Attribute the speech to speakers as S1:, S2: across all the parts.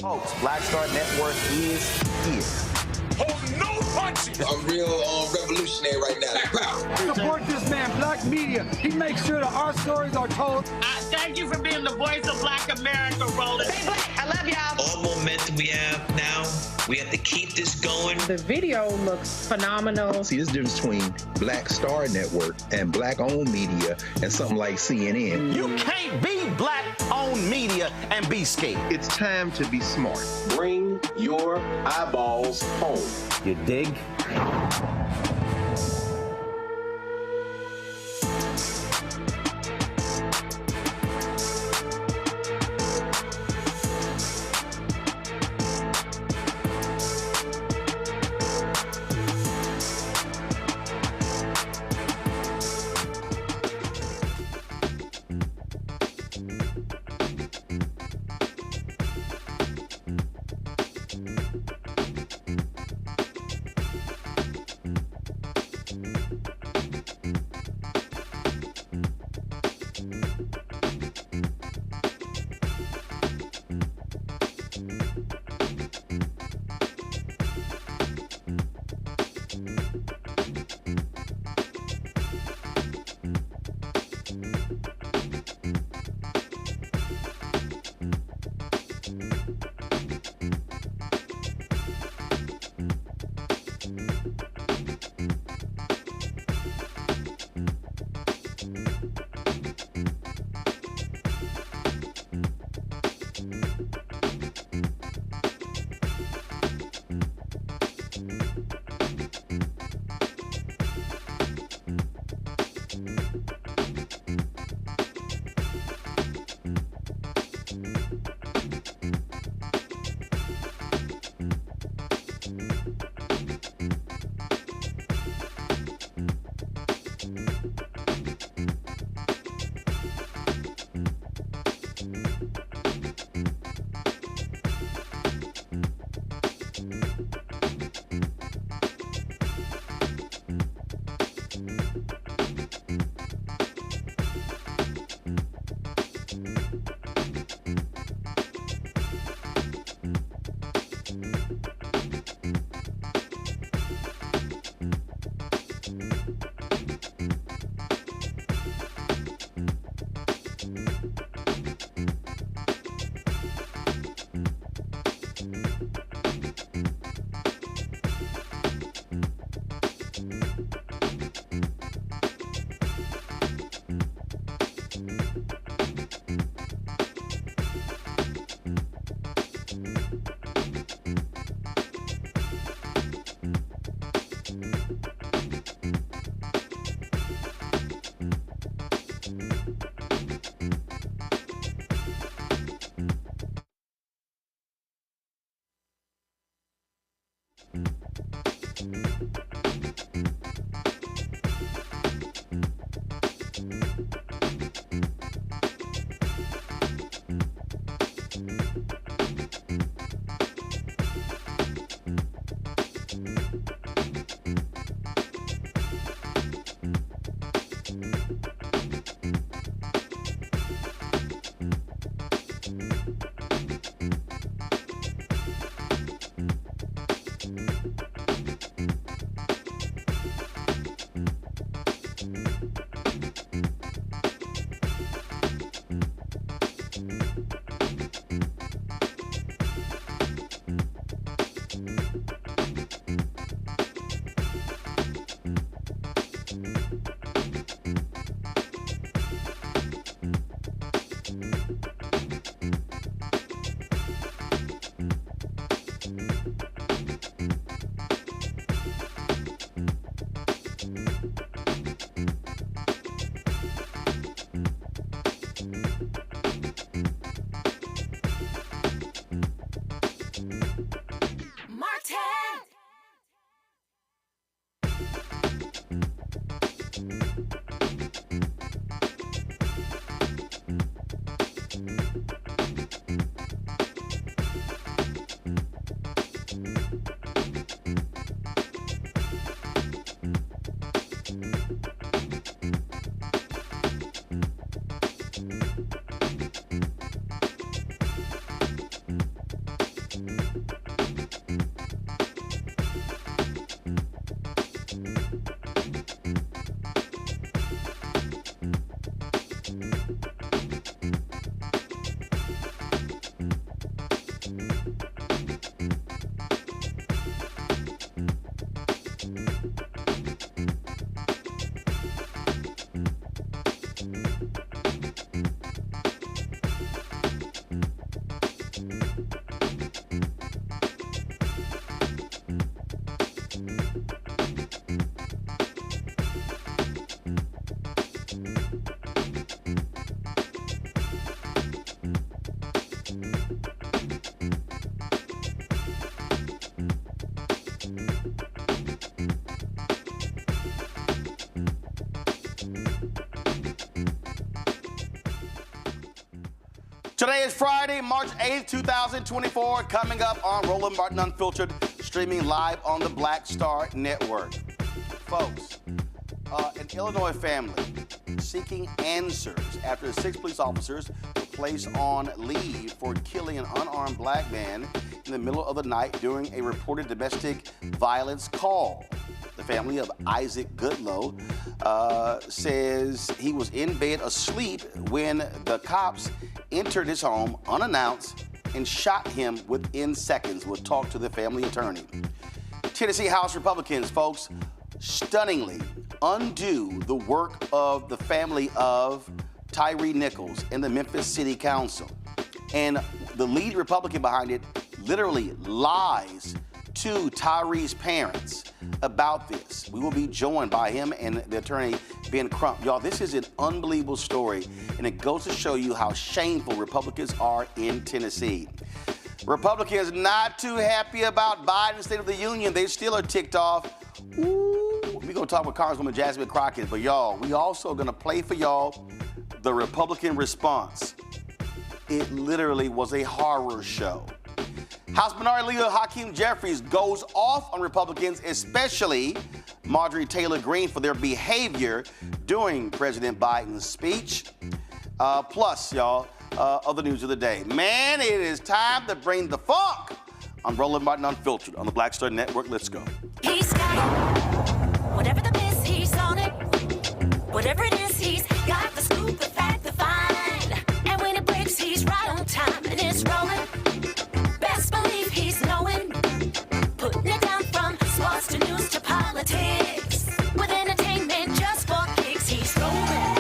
S1: Folks, Black Star Network is here.
S2: Hold no punches.
S3: I'm real revolutionary right now.
S4: Support this man, Black Media. He makes sure that our stories are told.
S5: Thank you for being the voice of Black America, Roland.
S6: Stay black. I love y'all.
S7: All momentum we have now, we have to keep this going.
S8: The video looks phenomenal.
S9: See, there's a difference between Black Star Network and Black-owned media and something like CNN.
S1: You can't be Black-owned media and be scared.
S9: It's time to be smart.
S10: Bring your eyeballs home.
S1: You dig? Today is Friday, March 8th, 2024. Coming up on Roland Martin Unfiltered, streaming live on the Black Star Network. Folks, an Illinois family seeking answers after 6 police officers were placed on leave for killing an unarmed black man in the middle of the night during a reported domestic violence call. The family of Isaac Goodlow says he was in bed asleep when the cops entered his home unannounced and shot him within seconds. We'll talk to the family attorney. Tennessee House Republicans, folks, stunningly undo the work of the family of Tyre Nichols in the Memphis City Council. And the lead Republican behind it literally lies to Tyre's parents about this. We will be joined by him and the attorney, Ben Crump. Y'all, this is an unbelievable story, and it goes to show you how shameful Republicans are in Tennessee. Republicans not too happy about Biden's State of the Union. They still are ticked off. Ooh, we're going to talk with Congresswoman Jasmine Crockett, but y'all, we also going to play for y'all the Republican response. It literally was a horror show. House Minority Leader Hakeem Jeffries goes off on Republicans, especially Marjorie Taylor Greene, for their behavior during President Biden's speech. Plus, y'all, other news of the day. Man, it is time to bring the funk on Roland Martin Unfiltered on the Black Star Network. Let's go.
S6: He's got it. Whatever the miss, he's on it. Whatever it is, he's got the scoop, the fact, the find. And when it breaks, he's right on time and it's rolling. Best believe he's knowing, putting it down from sports to news to politics. With entertainment just for kicks, he's rolling.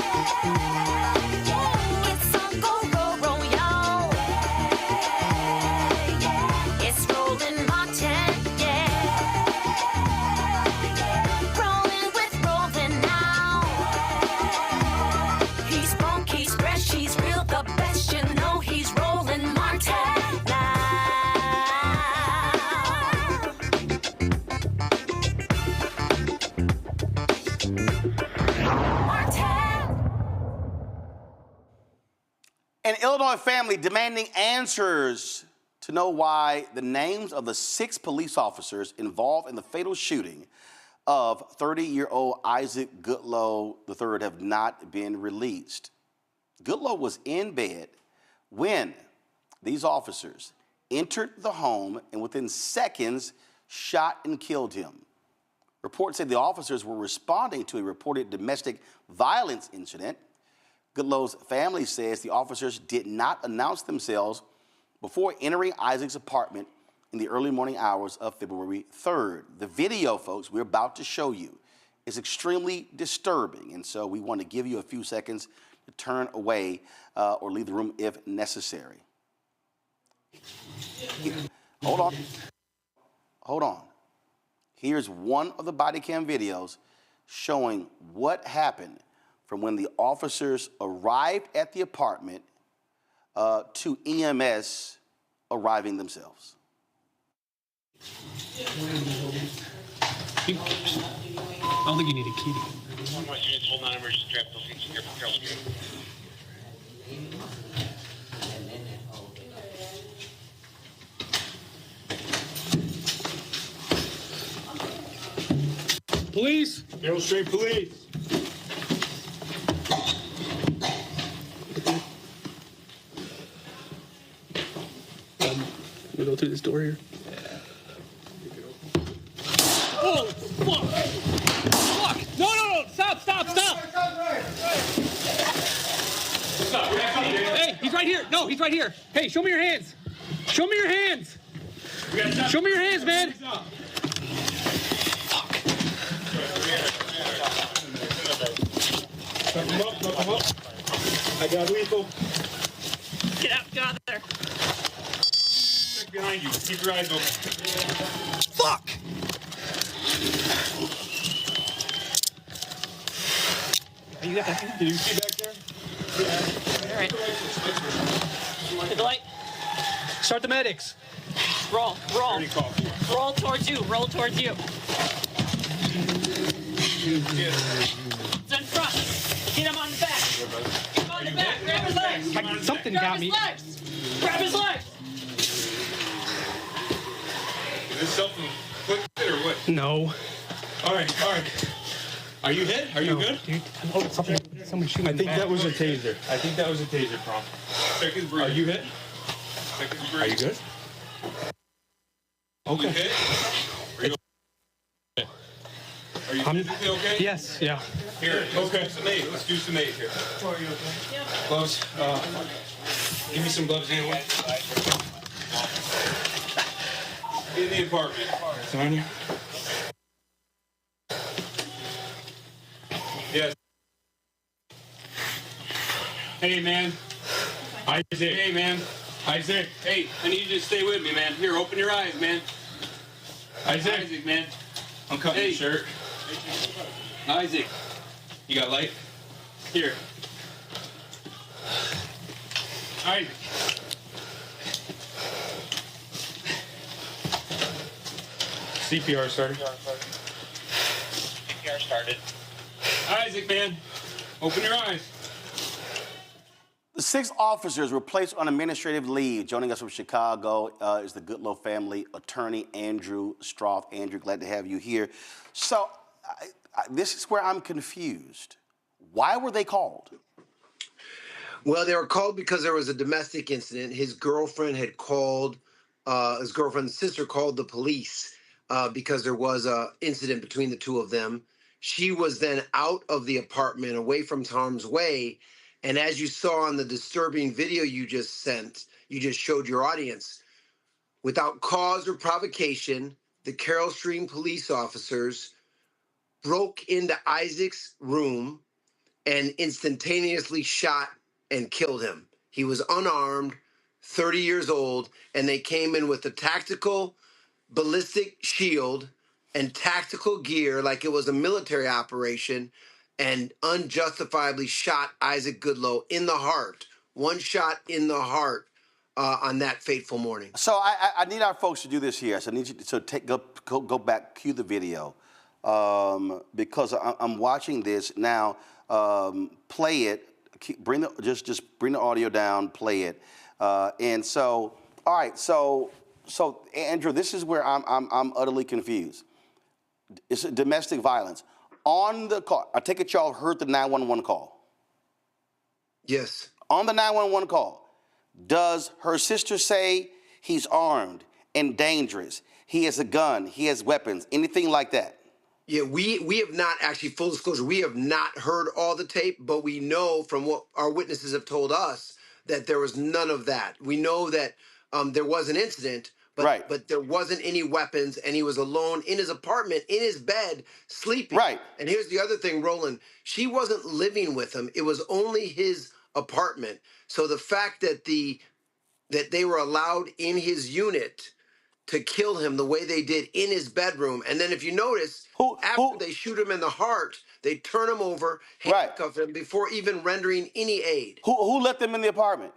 S6: It's on go, roll, y'all. It's Roland Martin, rolling with Roland now. He's funk, he's fresh, he's real, the best, you know he's Roland Martin.
S1: An Illinois family demanding answers to know why the names of the 6 police officers involved in the fatal shooting of 30-year-old Isaac Goodlow III have not been released. Goodlow was in bed when these officers entered the home and within seconds shot and killed him. Reports say the officers were responding to a reported domestic violence incident. Goodlow's family says the officers did not announce themselves before entering Isaac's apartment in the early morning hours of February 3rd. The video, folks, we're about to show you is extremely disturbing, and so we want to give you a few seconds to turn away or leave the room if necessary. Hold on. Here's one of the body cam videos showing what happened from when the officers arrived at the apartment to EMS arriving themselves.
S11: I don't think you need a key. Police.
S2: Carroll Street Police.
S11: We go through this door here. Oh, fuck! Fuck! No! Stop! Hey, he's right here. No, he's right here. Hey, show me your hands. Show me your hands. Show me your hands, man. Fuck.
S2: Come up. I got lethal.
S5: Get out of there.
S2: Check behind you. Keep your eyes open.
S11: Fuck! You got that?
S2: Can you see back there?
S5: All right. Hit the light.
S11: Start the medics.
S5: Roll. Roll towards you. It's in front. Get him on the back. Get him on the back. Grab his legs.
S11: Something got me.
S5: Grab his legs.
S2: Is this self-inflicted or what?
S11: No.
S2: All right. Are you hit? Are you good?
S11: Dude. Oh, something shooting.
S2: I think that was a taser. Prom. Check his breathing. Are you hit? Check his breathing. Are you good? Okay. You hit? Are you physically okay?
S11: Yes, yeah.
S2: Here, okay. Let's do some aid here. Are you okay? Yeah. Gloves. Give me some gloves anyway. In the apartment. Sonia? Yes. Hey, man. Isaac. Hey, man. Isaac. Hey, I need you to stay with me, man. Here, open your eyes, man. Isaac, man. I'm cutting your shirt. Isaac. You got light? Here. Isaac. CPR started. Isaac, man. Open your eyes.
S1: The 6 officers were placed on administrative leave. Joining us from Chicago is the Goodlow family attorney, Andrew Stroff. Andrew, glad to have you here. So this is where I'm confused. Why were they called?
S12: Well, they were called because there was a domestic incident. His girlfriend had called, his girlfriend's sister called the police because there was an incident between the two of them. She was then out of the apartment, away from harm's way. And as you saw on the disturbing video you just showed your audience, without cause or provocation, the Carroll Stream police officers broke into Isaac's room and instantaneously shot and killed him. He was unarmed, 30 years old, and they came in with a tactical ballistic shield and tactical gear like it was a military operation, and unjustifiably shot Isaac Goodlow in the heart. One shot in the heart on that fateful morning.
S1: So I need our folks to do this here. So I need you to go back, cue the video, because I'm watching this now. Play it. Bring the audio down. Play it. And so, all right. So Andrew, this is where I'm utterly confused. It's domestic violence. On the call, I take it y'all heard the 911 call.
S12: Yes.
S1: On the 911 call, does her sister say he's armed and dangerous? He has a gun. He has weapons. Anything like that?
S12: Yeah, we have not actually, full disclosure, we have not heard all the tape, but we know from what our witnesses have told us that there was none of that. We know that there was an incident, but there wasn't any weapons, and he was alone in his apartment, in his bed, sleeping.
S1: Right.
S12: And here's the other thing, Roland. She wasn't living with him. It was only his apartment. So the fact that they were allowed in his unit to kill him the way they did in his bedroom, and then if you notice, after they shoot him in the heart, they turn him over, handcuff him before even rendering any aid.
S1: Who let them in the apartment?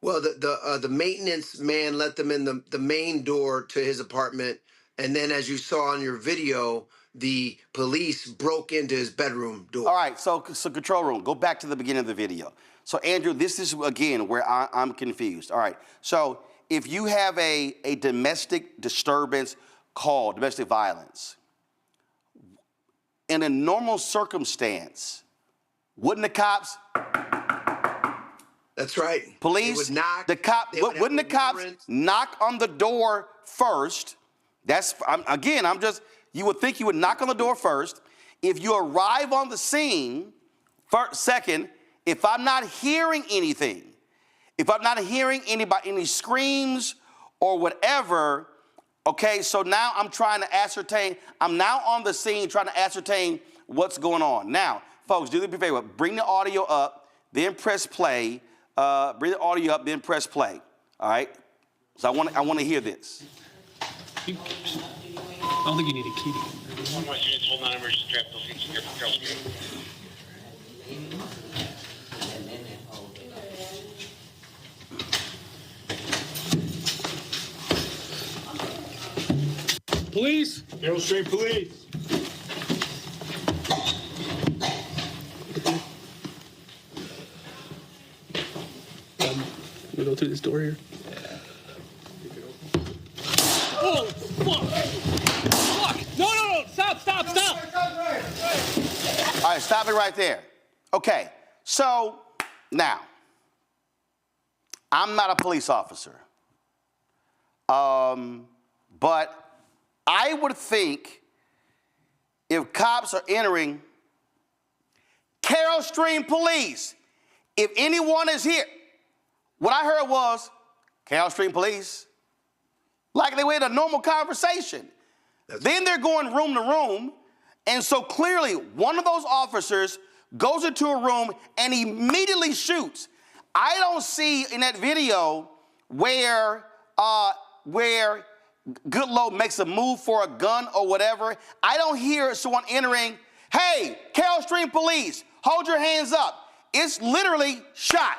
S12: Well, the maintenance man let them in the main door to his apartment, and then as you saw on your video, the police broke into his bedroom door.
S1: All right, so control room, go back to the beginning of the video. So Andrew, this is again where I'm confused. All right, so if you have a domestic disturbance call, domestic violence, in a normal circumstance, wouldn't the cops?
S12: That's right.
S1: Police,
S12: would knock,
S1: wouldn't the cops knock on the door first? You would think you would knock on the door first. If you arrive on the scene, second, if I'm not hearing anything, if I'm not hearing any screams or whatever, okay, so now I'm now on the scene trying to ascertain what's going on. Now, folks, do me a favor, bring the audio up, then press play. Bring the audio up, then press play. All right? So I want to hear this.
S11: I don't think you need a key.
S2: Units hold non-emergency traffic location here for Carroll Street.
S11: Police?
S2: Carroll Street Police.
S11: We go through this door here. Oh, fuck! Fuck! No! Stop!
S1: All right, stop it right there. Okay, so now, I'm not a police officer, but I would think if cops are entering, Carroll Stream Police, if anyone is here, what I heard was, Carroll Stream Police, like they were in a normal conversation. Then they're going room to room, and so clearly one of those officers goes into a room and immediately shoots. I don't see in that video where Goodlow makes a move for a gun or whatever. I don't hear someone entering, hey, Carroll Stream Police, hold your hands up. It's literally shot.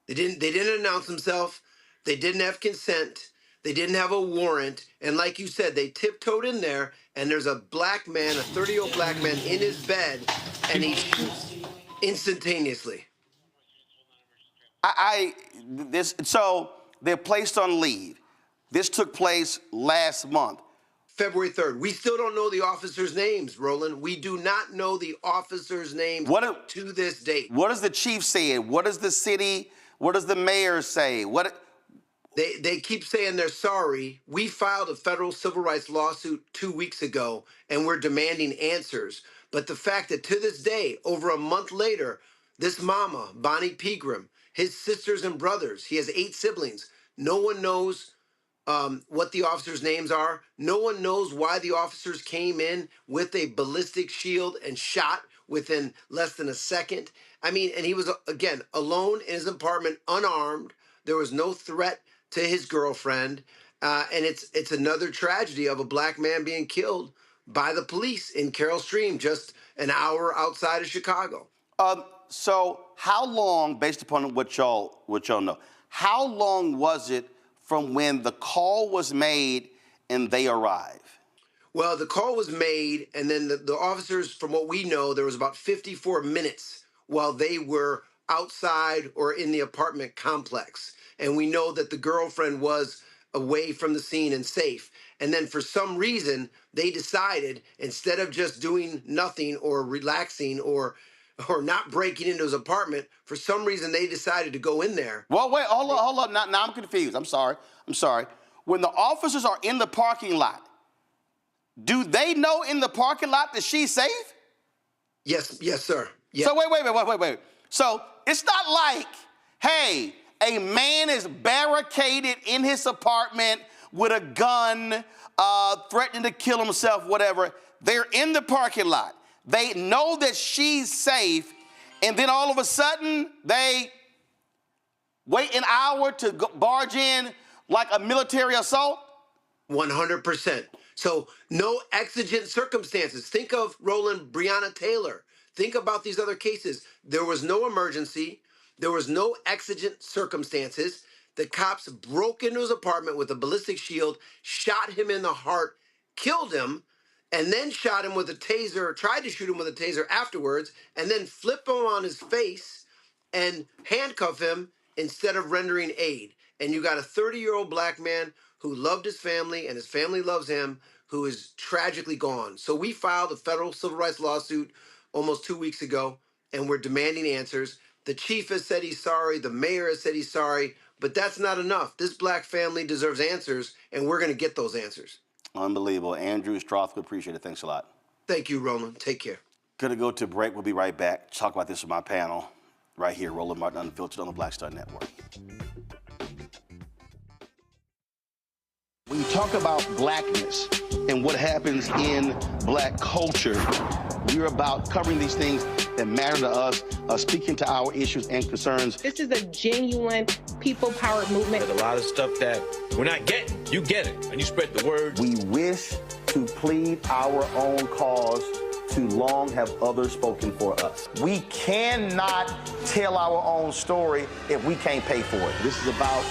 S12: They didn't announce themselves. They didn't have consent. They didn't have a warrant. And like you said, they tiptoed in there, and there's a black man, a 30-year-old black man in his bed, and he shoots instantaneously.
S1: So they're placed on leave. This took place last month.
S12: February 3rd. We still don't know the officers' names, Roland. We do not know the officers' names to this date.
S1: What does the chief say? What does the city, what does the mayor say?
S12: They keep saying they're sorry. We filed a federal civil rights lawsuit 2 weeks ago, and we're demanding answers. But the fact that to this day, over a month later, this mama, Bonnie Pegram, his sisters and brothers, he has 8 siblings, no one knows what the officers' names are. No one knows why the officers came in with a ballistic shield and shot within less than a second. I mean, and he was, again, alone in his apartment, unarmed. There was no threat to his girlfriend. And it's another tragedy of a black man being killed by the police in Carroll Stream, just an hour outside of Chicago.
S1: So how long, based upon what y'all know, how long was it from when the call was made and they arrive?
S12: Well, the call was made, and then the officers, from what we know, there was about 54 minutes while they were outside or in the apartment complex. And we know that the girlfriend was away from the scene and safe. And then for some reason, they decided, instead of just doing nothing or relaxing or not breaking into his apartment, for some reason they decided to go in there.
S1: Well, wait, hold up. Now I'm confused. I'm sorry. When the officers are in the parking lot, do they know in the parking lot that she's safe?
S12: Yes, sir. Yes.
S1: So wait. So it's not like, hey, a man is barricaded in his apartment with a gun, threatening to kill himself, whatever. They're in the parking lot. They know that she's safe, and then all of a sudden, they wait an hour to barge in like a military assault?
S12: 100%. So no exigent circumstances. Think of Roland, Breonna Taylor. Think about these other cases. There was no emergency. There was no exigent circumstances. The cops broke into his apartment with a ballistic shield, shot him in the heart, killed him, and then shot him with a taser, tried to shoot him with a taser afterwards, and then flip him on his face and handcuff him instead of rendering aid. And you got a 30-year-old black man who loved his family, and his family loves him, who is tragically gone. So we filed a federal civil rights lawsuit almost 2 weeks ago, and we're demanding answers. The chief has said he's sorry. The mayor has said he's sorry. But that's not enough. This black family deserves answers, and we're going to get those answers.
S1: Unbelievable. Andrew Stroth, we appreciate it. Thanks a lot.
S12: Thank you, Roland. Take care.
S1: Going to go to break. We'll be right back. Talk about this with my panel right here, Roland Martin Unfiltered on the Black Star Network. When you talk about blackness and what happens in black culture, we're about covering these things that matter to us, speaking to our issues and concerns.
S8: This is a genuine people-powered movement.
S13: There's a lot of stuff that we're not getting. You get it, and you spread the word.
S1: We wish to plead our own cause. Too long have others spoken for us. We cannot tell our own story if we can't pay for it. This is about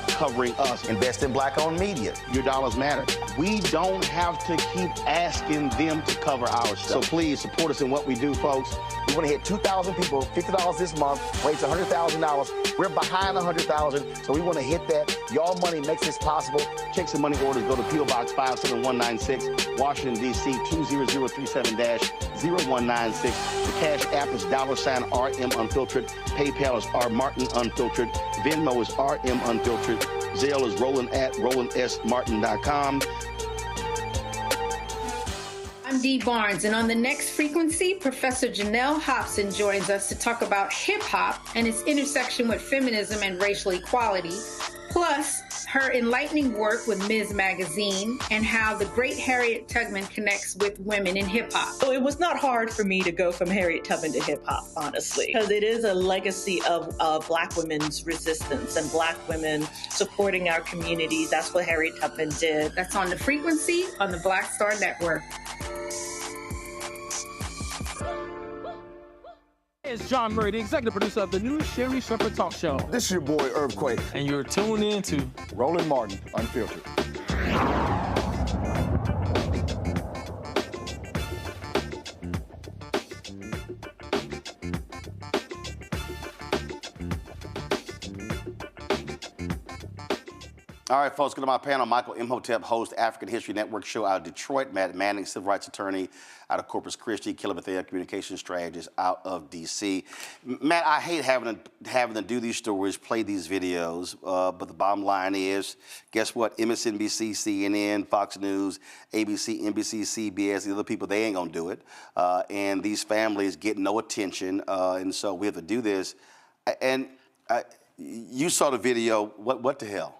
S1: covering us. Invest in black-owned media. Your dollars matter. We don't have to keep asking them to cover our stuff. So please support us in what we do, folks. We want to hit 2,000 people, $50 this month, raise $100,000. We're behind $100,000, so we want to hit that. Y'all money makes this possible. Check some money orders. Go to P.O. Box 57196, Washington, D.C. 20037-0196. The Cash App is $RM Unfiltered. PayPal is R Martin Unfiltered. Venmo is RM Unfiltered. Zelle is Roland at RolandSMartin.com.
S8: I'm Dee Barnes, and on the next frequency, Professor Janelle Hobson joins us to talk about hip-hop and its intersection with feminism and racial equality, plus her enlightening work with Ms. Magazine and how the great Harriet Tubman connects with women in hip-hop.
S14: So it was not hard for me to go from Harriet Tubman to hip-hop, honestly, because it is a legacy of Black women's resistance and Black women supporting our communities. That's what Harriet Tubman did.
S8: That's on the frequency on the Black Star Network.
S11: It's John Murray, the executive producer of the new Sherry Shepherd Talk Show.
S15: This is your boy, Earthquake.
S11: And you're tuned in to
S15: Roland Martin Unfiltered.
S1: All right, folks, go to my panel. Michael Imhotep, host, African History Network show out of Detroit. Matt Manning, civil rights attorney out of Corpus Christi. Kelly Bethea, communications strategist out of D.C. Matt, I hate having to do these stories, play these videos, but the bottom line is, guess what? MSNBC, CNN, Fox News, ABC, NBC, CBS, the other people, they ain't gonna do it. And these families get no attention, and so we have to do this. And you saw the video. What the hell?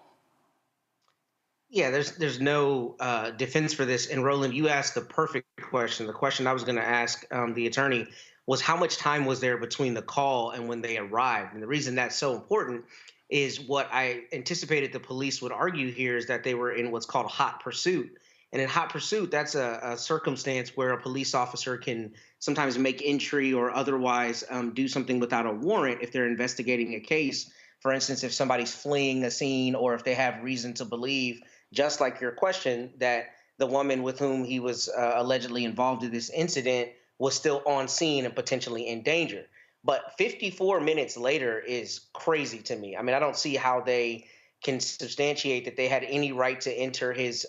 S16: Yeah, there's no defense for this. And Roland, you asked the perfect question. The question I was going to ask the attorney was how much time was there between the call and when they arrived? And the reason that's so important is what I anticipated the police would argue here is that they were in what's called hot pursuit. And in hot pursuit, that's a circumstance where a police officer can sometimes make entry or otherwise do something without a warrant if they're investigating a case. For instance, if somebody's fleeing a scene or if they have reason to believe, just like your question, that the woman with whom he was allegedly involved in this incident was still on scene and potentially in danger. But 54 minutes later is crazy to me. I mean, I don't see how they can substantiate that they had any right to enter his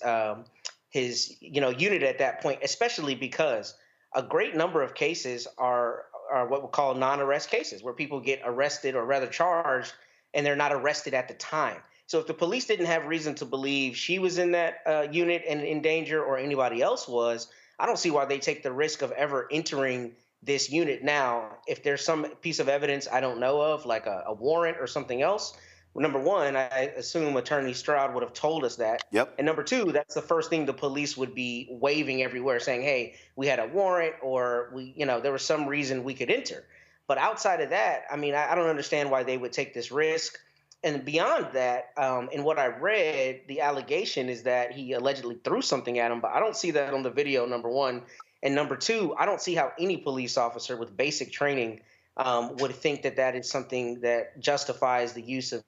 S16: unit at that point, especially because a great number of cases are what we call non-arrest cases, where people get arrested or rather charged and they're not arrested at the time. So if the police didn't have reason to believe she was in that unit and in danger or anybody else was, I don't see why they take the risk of ever entering this unit now. If there's some piece of evidence I don't know of, like a warrant or something else, well, number one, I assume Attorney Stroud would have told us that.
S1: Yep.
S16: And number two, that's the first thing the police would be waving everywhere, saying, hey, we had a warrant or there was some reason we could enter. But outside of that, I mean, I don't understand why they would take this risk. And beyond that, in what I read, the allegation is that he allegedly threw something at him, but I don't see that on the video, number one. And number two, I don't see how any police officer with basic training would think that that is something that justifies the use of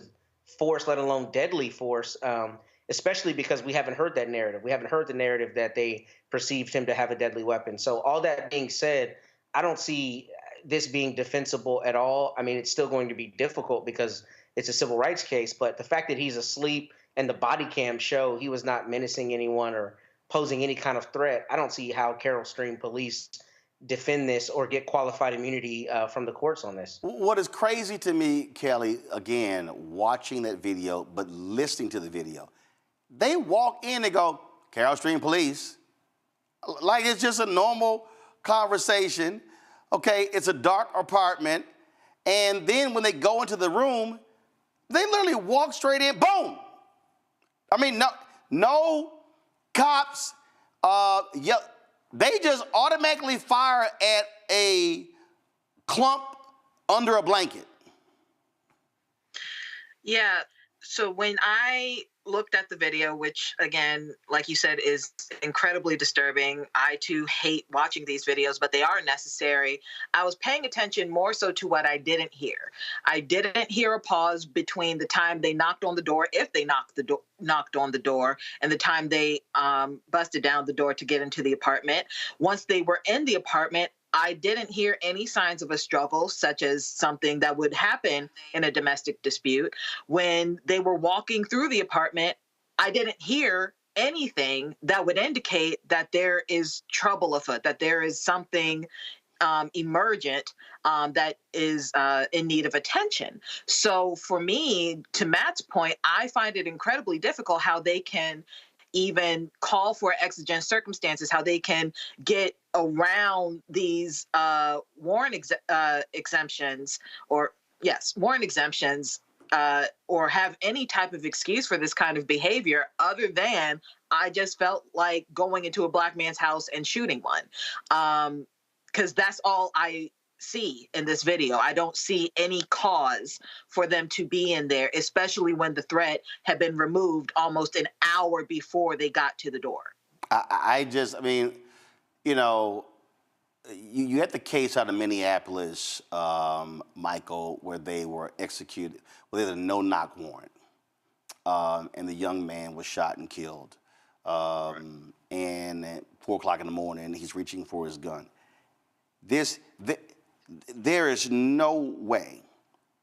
S16: force, let alone deadly force, especially because we haven't heard that narrative. We haven't heard the narrative that they perceived him to have a deadly weapon. So all that being said, I don't see this being defensible at all. I mean, it's still going to be difficult because it's a civil rights case, but the fact that he's asleep and the body cam show he was not menacing anyone or posing any kind of threat, I don't see how Carroll Stream police defend this or get qualified immunity from the courts on this.
S1: What is crazy to me, Kelly, again, watching that video, but listening to the video, they walk in and go, Carroll Stream police. Like it's just a normal conversation. Okay, it's a dark apartment. And then when they go into the room, they literally walk straight in, boom. I mean, no cops, they just automatically fire at a clump under a blanket.
S17: Yeah, so when I looked at the video, which again, like you said, is incredibly disturbing. I too hate watching these videos, but they are necessary. I was paying attention more so to what I didn't hear. I didn't hear a pause between the time they knocked on the door, if they knocked on the door, and the time they busted down the door to get into the apartment. Once they were in the apartment, I didn't hear any signs of a struggle, such as something that would happen in a domestic dispute. When they were walking through the apartment, I didn't hear anything that would indicate that there is trouble afoot, that there is something emergent that is in need of attention. So for me, to Matt's point, I find it incredibly difficult how they can even call for exigent circumstances, how they can get around these warrant exemptions, or warrant exemptions, or have any type of excuse for this kind of behavior other than I just felt like going into a black man's house and shooting one. Because that's all I see in this video. I don't see any cause for them to be in there, especially when the threat had been removed almost an hour before they got to the door.
S1: I mean, you know, you had the case out of Minneapolis, Michael, where they were executed, where they had a no-knock warrant, and the young man was shot and killed. And at 4 o'clock in the morning, he's reaching for his gun. There is no way,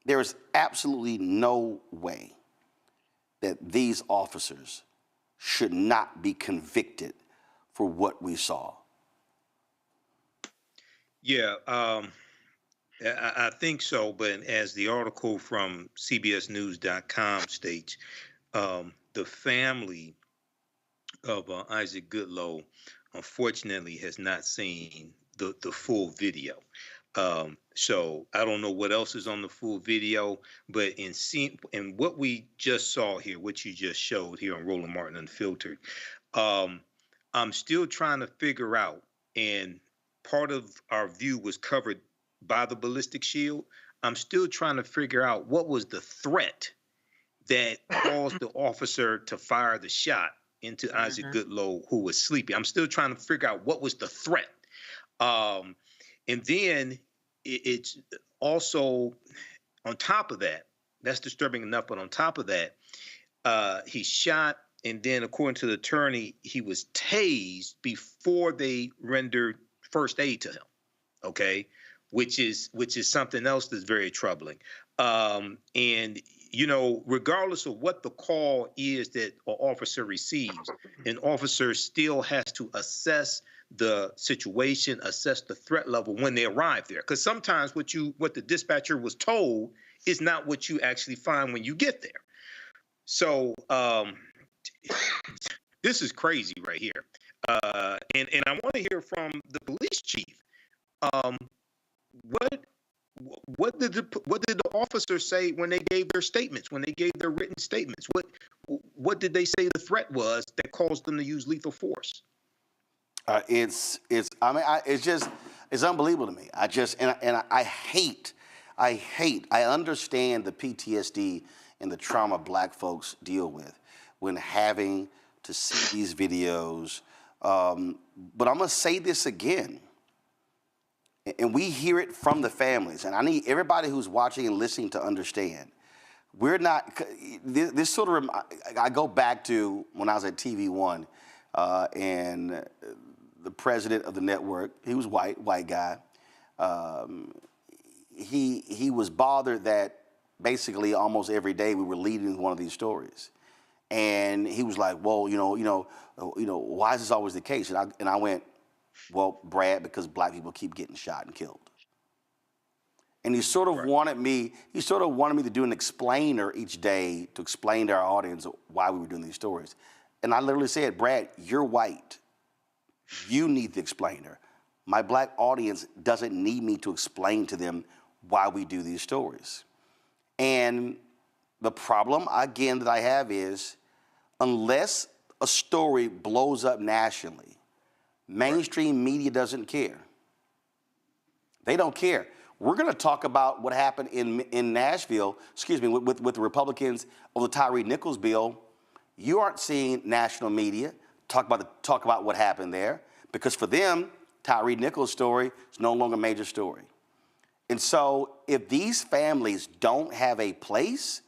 S1: there is absolutely no way that these officers should not be convicted for what we saw.
S18: Yeah, I think so. But as the article from CBSNews.com states, the family of Isaac Goodlow, unfortunately, has not seen the full video. So I don't know what else is on the full video, but in what we just saw here, what you just showed here on Roland Martin Unfiltered, I'm still trying to figure out, and part of our view was covered by the ballistic shield. I'm still trying to figure out what was the threat that caused the officer to fire the shot into Isaac Goodlow, who was sleeping. I'm still trying to figure out what was the threat. And then it's also, on top of that, that's disturbing enough, but on top of that, he shot, and then according to the attorney, he was tased before they rendered first aid to him, okay? Which is something else that's very troubling. And, you know, regardless of what the call is that an officer receives, an officer still has to assess the situation, assess the threat level when they arrive there. Because sometimes what the dispatcher was told is not what you actually find when you get there. So this is crazy right here. And I want to hear from the police chief. What did the officers say when they gave their statements, when they gave their written statements? What did they say the threat was that caused them to use lethal force?
S1: It's unbelievable to me. I understand the PTSD and the trauma black folks deal with when having to see these videos. But I'm going to say this again, and we hear it from the families, and I need everybody who's watching and listening to understand. We're not, this sort of, I go back to when I was at TV One, and the president of the network, he was white guy. He was bothered that basically almost every day we were leading one of these stories. And he was like, well, why is this always the case? And I went, well, Brad, because black people keep getting shot and killed. And he sort of wanted me to do an explainer each day to explain to our audience why we were doing these stories. And I literally said, Brad, you're white. You need the explainer. My black audience doesn't need me to explain to them why we do these stories. And the problem, again, that I have is, unless a story blows up nationally, mainstream media doesn't care. They don't care. We're going to talk about what happened in Nashville, with the Republicans over the Tyre Nichols bill. You aren't seeing national media talk about what happened there, because for them, Tyre Nichols' story is no longer a major story. And so if these families don't have a place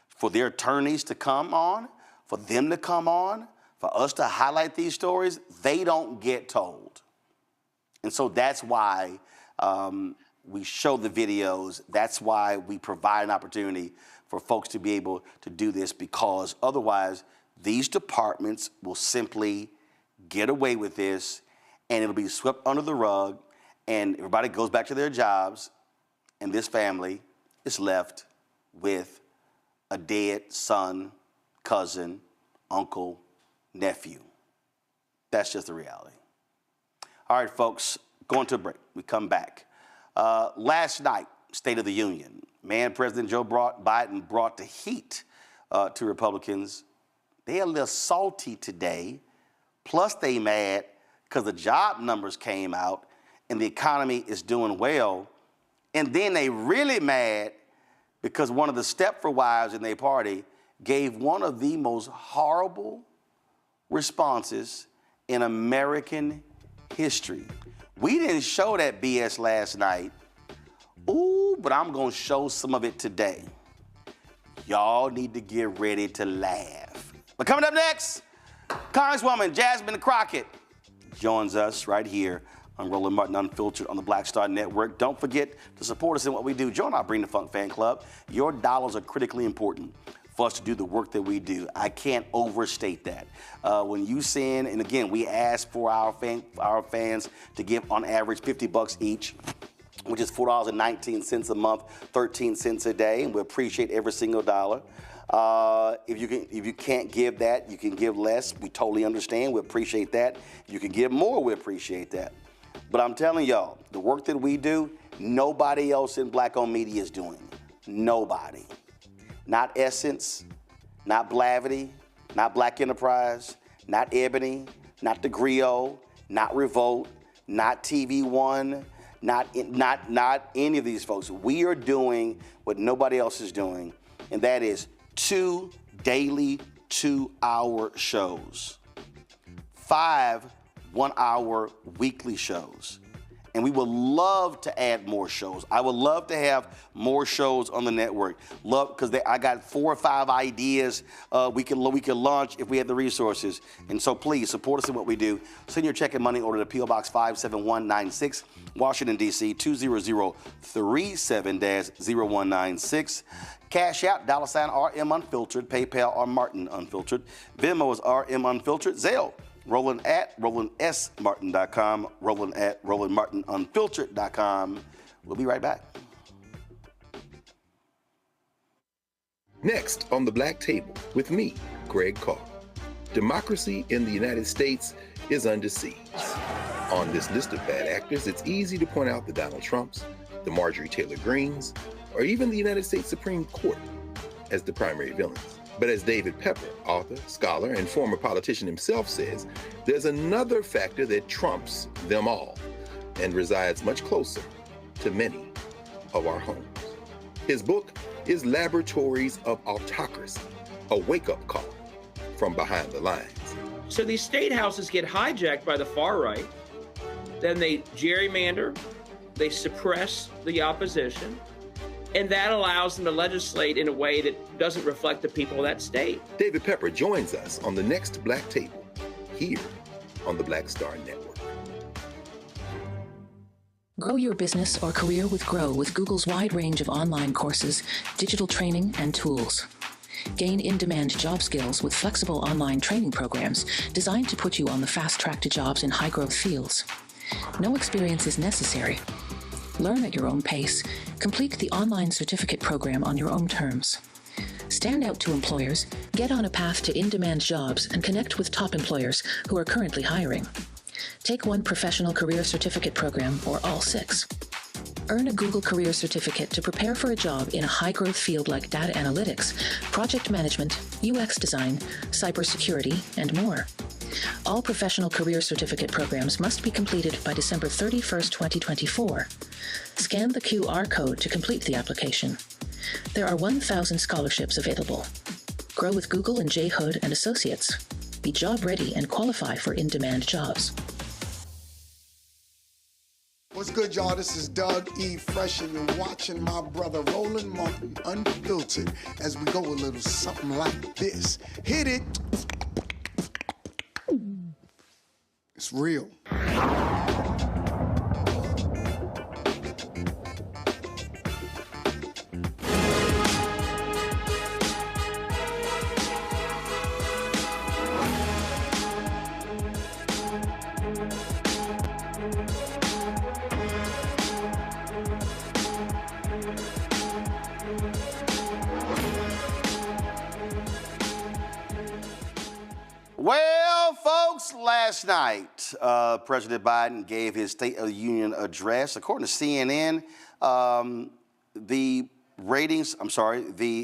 S1: for their attorneys to come on, for them to come on, for us to highlight these stories, they don't get told. And so that's why we show the videos. That's why we provide an opportunity for folks to be able to do this, because otherwise these departments will simply get away with this and it'll be swept under the rug and everybody goes back to their jobs and this family is left with a dead son, cousin, uncle, nephew. That's just the reality. All right, folks, going to a break. We come back. Last night, State of the Union, President Joe Biden brought the heat to Republicans. They're a little salty today, plus they mad because the job numbers came out and the economy is doing well. And then they really mad because one of the Stepford wives in their party gave one of the most horrible responses in American history. We didn't show that BS last night. Ooh, but I'm gonna show some of it today. Y'all need to get ready to laugh. But coming up next, Congresswoman Jasmine Crockett joins us right here on Roland Martin Unfiltered on the Black Star Network. Don't forget to support us in what we do. Join our Bring the Funk fan club. Your dollars are critically important for us to do the work that we do. I can't overstate that. When you send, and again, we ask for our fans to give on average $50 each, which is $4.19 a month, 13 cents a day, and we appreciate every single dollar. If you can't give that, you can give less. We totally understand. We appreciate that. If you can give more, we appreciate that. But I'm telling y'all, the work that we do, nobody else in black-owned media is doing. Nobody. Not Essence, not Blavity, not Black Enterprise, not Ebony, not The Griot, not Revolt, not TV One, not any of these folks. We are doing what nobody else is doing, and that is 2 daily 2-hour shows, 5 1-hour weekly shows. And we would love to add more shows. I would love to have more shows on the network. Because I got 4 or 5 ideas we can launch if we had the resources. And so please support us in what we do. Send your check and money order to P.O. Box 57196, Washington, D.C. 20037-0196. Cash App, $RM Unfiltered. PayPal, R Martin Unfiltered. Venmo is RM Unfiltered. Zelle, Roland at RolandSMartin.com, Roland at RolandMartinUnfiltered.com. We'll be right back.
S9: Next on the Black Table with me, Greg Carr. Democracy in the United States is under siege. On this list of bad actors, it's easy to point out the Donald Trumps, the Marjorie Taylor Greens, or even the United States Supreme Court as the primary villains. But as David Pepper, author, scholar, and former politician himself says, there's another factor that trumps them all and resides much closer to many of our homes. His book is Laboratories of Autocracy, a wake-up call from behind the lines.
S19: So these state houses get hijacked by the far right, then they gerrymander, they suppress the opposition, and that allows them to legislate in a way that doesn't reflect the people of that state.
S9: David Pepper joins us on the next Black Table, here on the Black Star Network.
S20: Grow your business or career with Grow with Google's wide range of online courses, digital training, and tools. Gain in-demand job skills with flexible online training programs designed to put you on the fast track to jobs in high-growth fields. No experience is necessary. Learn at your own pace. Complete the online certificate program on your own terms. Stand out to employers, get on a path to in-demand jobs, and connect with top employers who are currently hiring. Take one professional career certificate program or all 6. Earn a Google Career Certificate to prepare for a job in a high-growth field like data analytics, project management, UX design, cybersecurity, and more. All professional career certificate programs must be completed by December 31st, 2024. Scan the QR code to complete the application. There are 1,000 scholarships available. Grow with Google and J. Hood and Associates. Be job ready and qualify for in-demand jobs.
S21: What's good, y'all? This is Doug E. Fresh, and you're watching my brother Roland Martin Unfiltered as we go a little something like this. Hit it. It's real.
S1: Well, folks, last night, President Biden gave his State of the Union address. According to CNN, the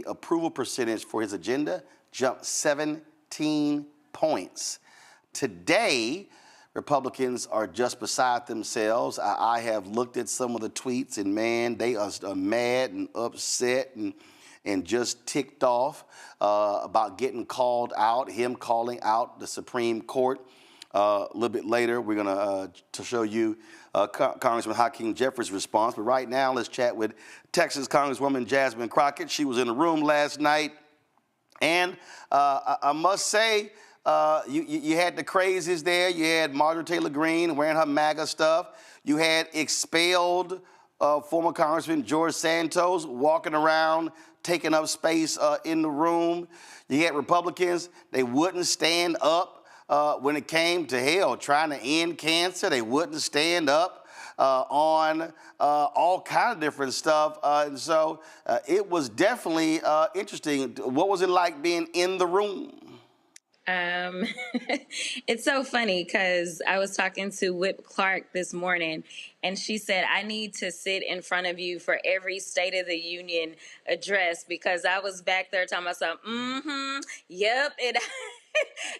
S1: approval percentage for his agenda jumped 17 points. Today, Republicans are just beside themselves. I have looked at some of the tweets, and man, they are mad and upset and just ticked off about getting called out, him calling out the Supreme Court. A little bit later, we're going to show you Congressman Hakeem Jeffries' response. But right now, let's chat with Texas Congresswoman Jasmine Crockett. She was in the room last night. And I must say, you had the crazies there. You had Marjorie Taylor Greene wearing her MAGA stuff. You had expelled former Congressman George Santos walking around, taking up space in the room. You had Republicans, they wouldn't stand up when it came to trying to end cancer. They wouldn't stand up on all kind of different stuff. And so it was definitely interesting. What was it like being in the room?
S22: It's so funny because I was talking to Whip Clark this morning, and she said, I need to sit in front of you for every State of the Union address, because I was back there talking about something, yep,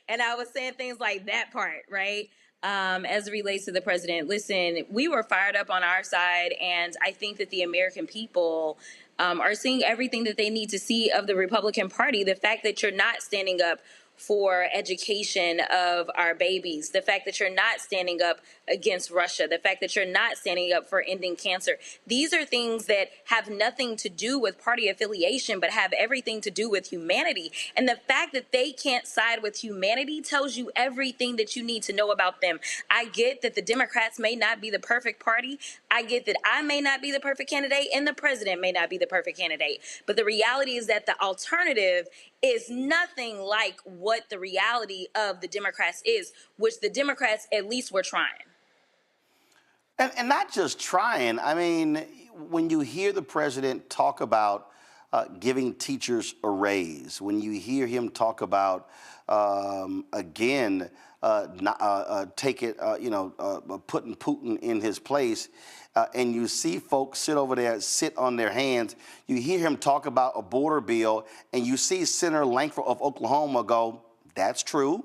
S22: and I was saying things like that part, right? As it relates to the president. Listen, we were fired up on our side, and I think that the American people are seeing everything that they need to see of the Republican Party. The fact that you're not standing up for education of our babies, the fact that you're not standing up against Russia, the fact that you're not standing up for ending cancer. These are things that have nothing to do with party affiliation, but have everything to do with humanity. And the fact that they can't side with humanity tells you everything that you need to know about them. I get that the Democrats may not be the perfect party. I get that I may not be the perfect candidate, and the president may not be the perfect candidate. But the reality is that the alternative is nothing like what the reality of the Democrats is, which the Democrats at least were trying.
S1: And not just trying. I mean, when you hear the president talk about giving teachers a raise, when you hear him talk about, putting Putin in his place, and you see folks sit over there, sit on their hands. You hear him talk about a border bill, and you see Senator Langford of Oklahoma go, that's true,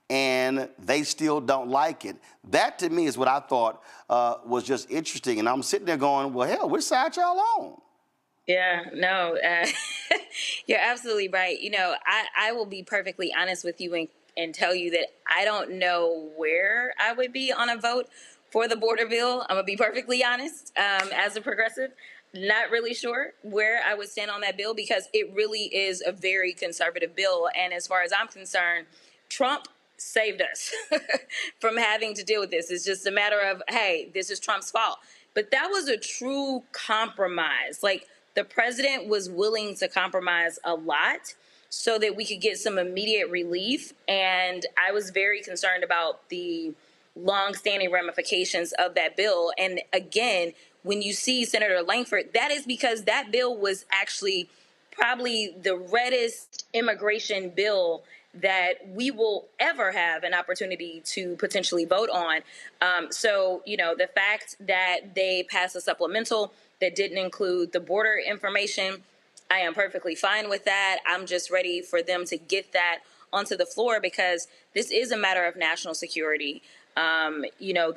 S1: and they still don't like it. That, to me, is what I thought was just interesting. And I'm sitting there going, well, hell, which side y'all on?
S22: Yeah, no, you're absolutely right. You know, I will be perfectly honest with you and tell you that I don't know where I would be on a vote for the border bill. I'm going to be perfectly honest. As a progressive, not really sure where I would stand on that bill, because it really is a very conservative bill. And as far as I'm concerned, Trump saved us from having to deal with this. It's just a matter of, hey, this is Trump's fault. But that was a true compromise. Like, the president was willing to compromise a lot so that we could get some immediate relief. And I was very concerned about the long-standing ramifications of that bill. And again, when you see Senator Langford, that is because that bill was actually probably the reddest immigration bill that we will ever have an opportunity to potentially vote on. So, you know, the fact that they passed a supplemental that didn't include the border information, I am perfectly fine with that. I'm just ready for them to get that onto the floor because this is a matter of national security. You know,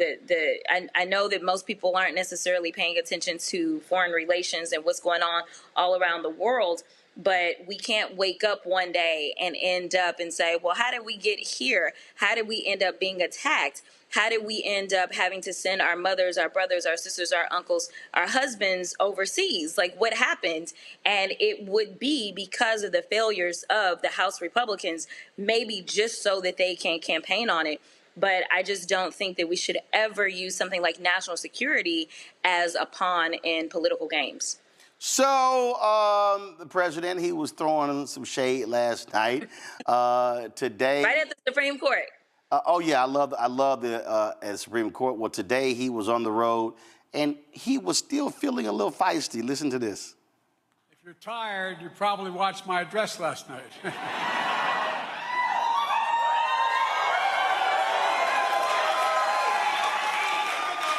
S22: I know that most people aren't necessarily paying attention to foreign relations and what's going on all around the world, but we can't wake up one day and end up and say, well, how did we get here? How did we end up being attacked? How did we end up having to send our mothers, our brothers, our sisters, our uncles, our husbands overseas? Like, what happened? And it would be because of the failures of the House Republicans, maybe just so that they can campaign on it. But I just don't think that we should ever use something like national security as a pawn in political games.
S1: So the president, he was throwing some shade last night. Today,
S22: right at the Supreme Court.
S1: Oh yeah, I love the at Supreme Court. Well, today he was on the road, and he was still feeling a little feisty. Listen to this.
S3: If you're tired, you probably watched my address last night.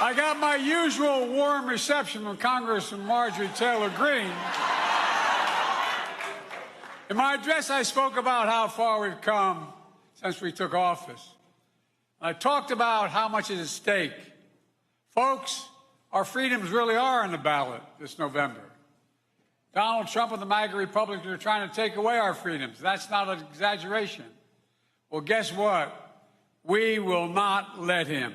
S3: I got my usual warm reception from Congressman Marjorie Taylor Greene. In my address, I spoke about how far we've come since we took office. I talked about how much is at stake. Folks, our freedoms really are on the ballot this November. Donald Trump and the MAGA Republicans are trying to take away our freedoms. That's not an exaggeration. Well, guess what? We will not let him.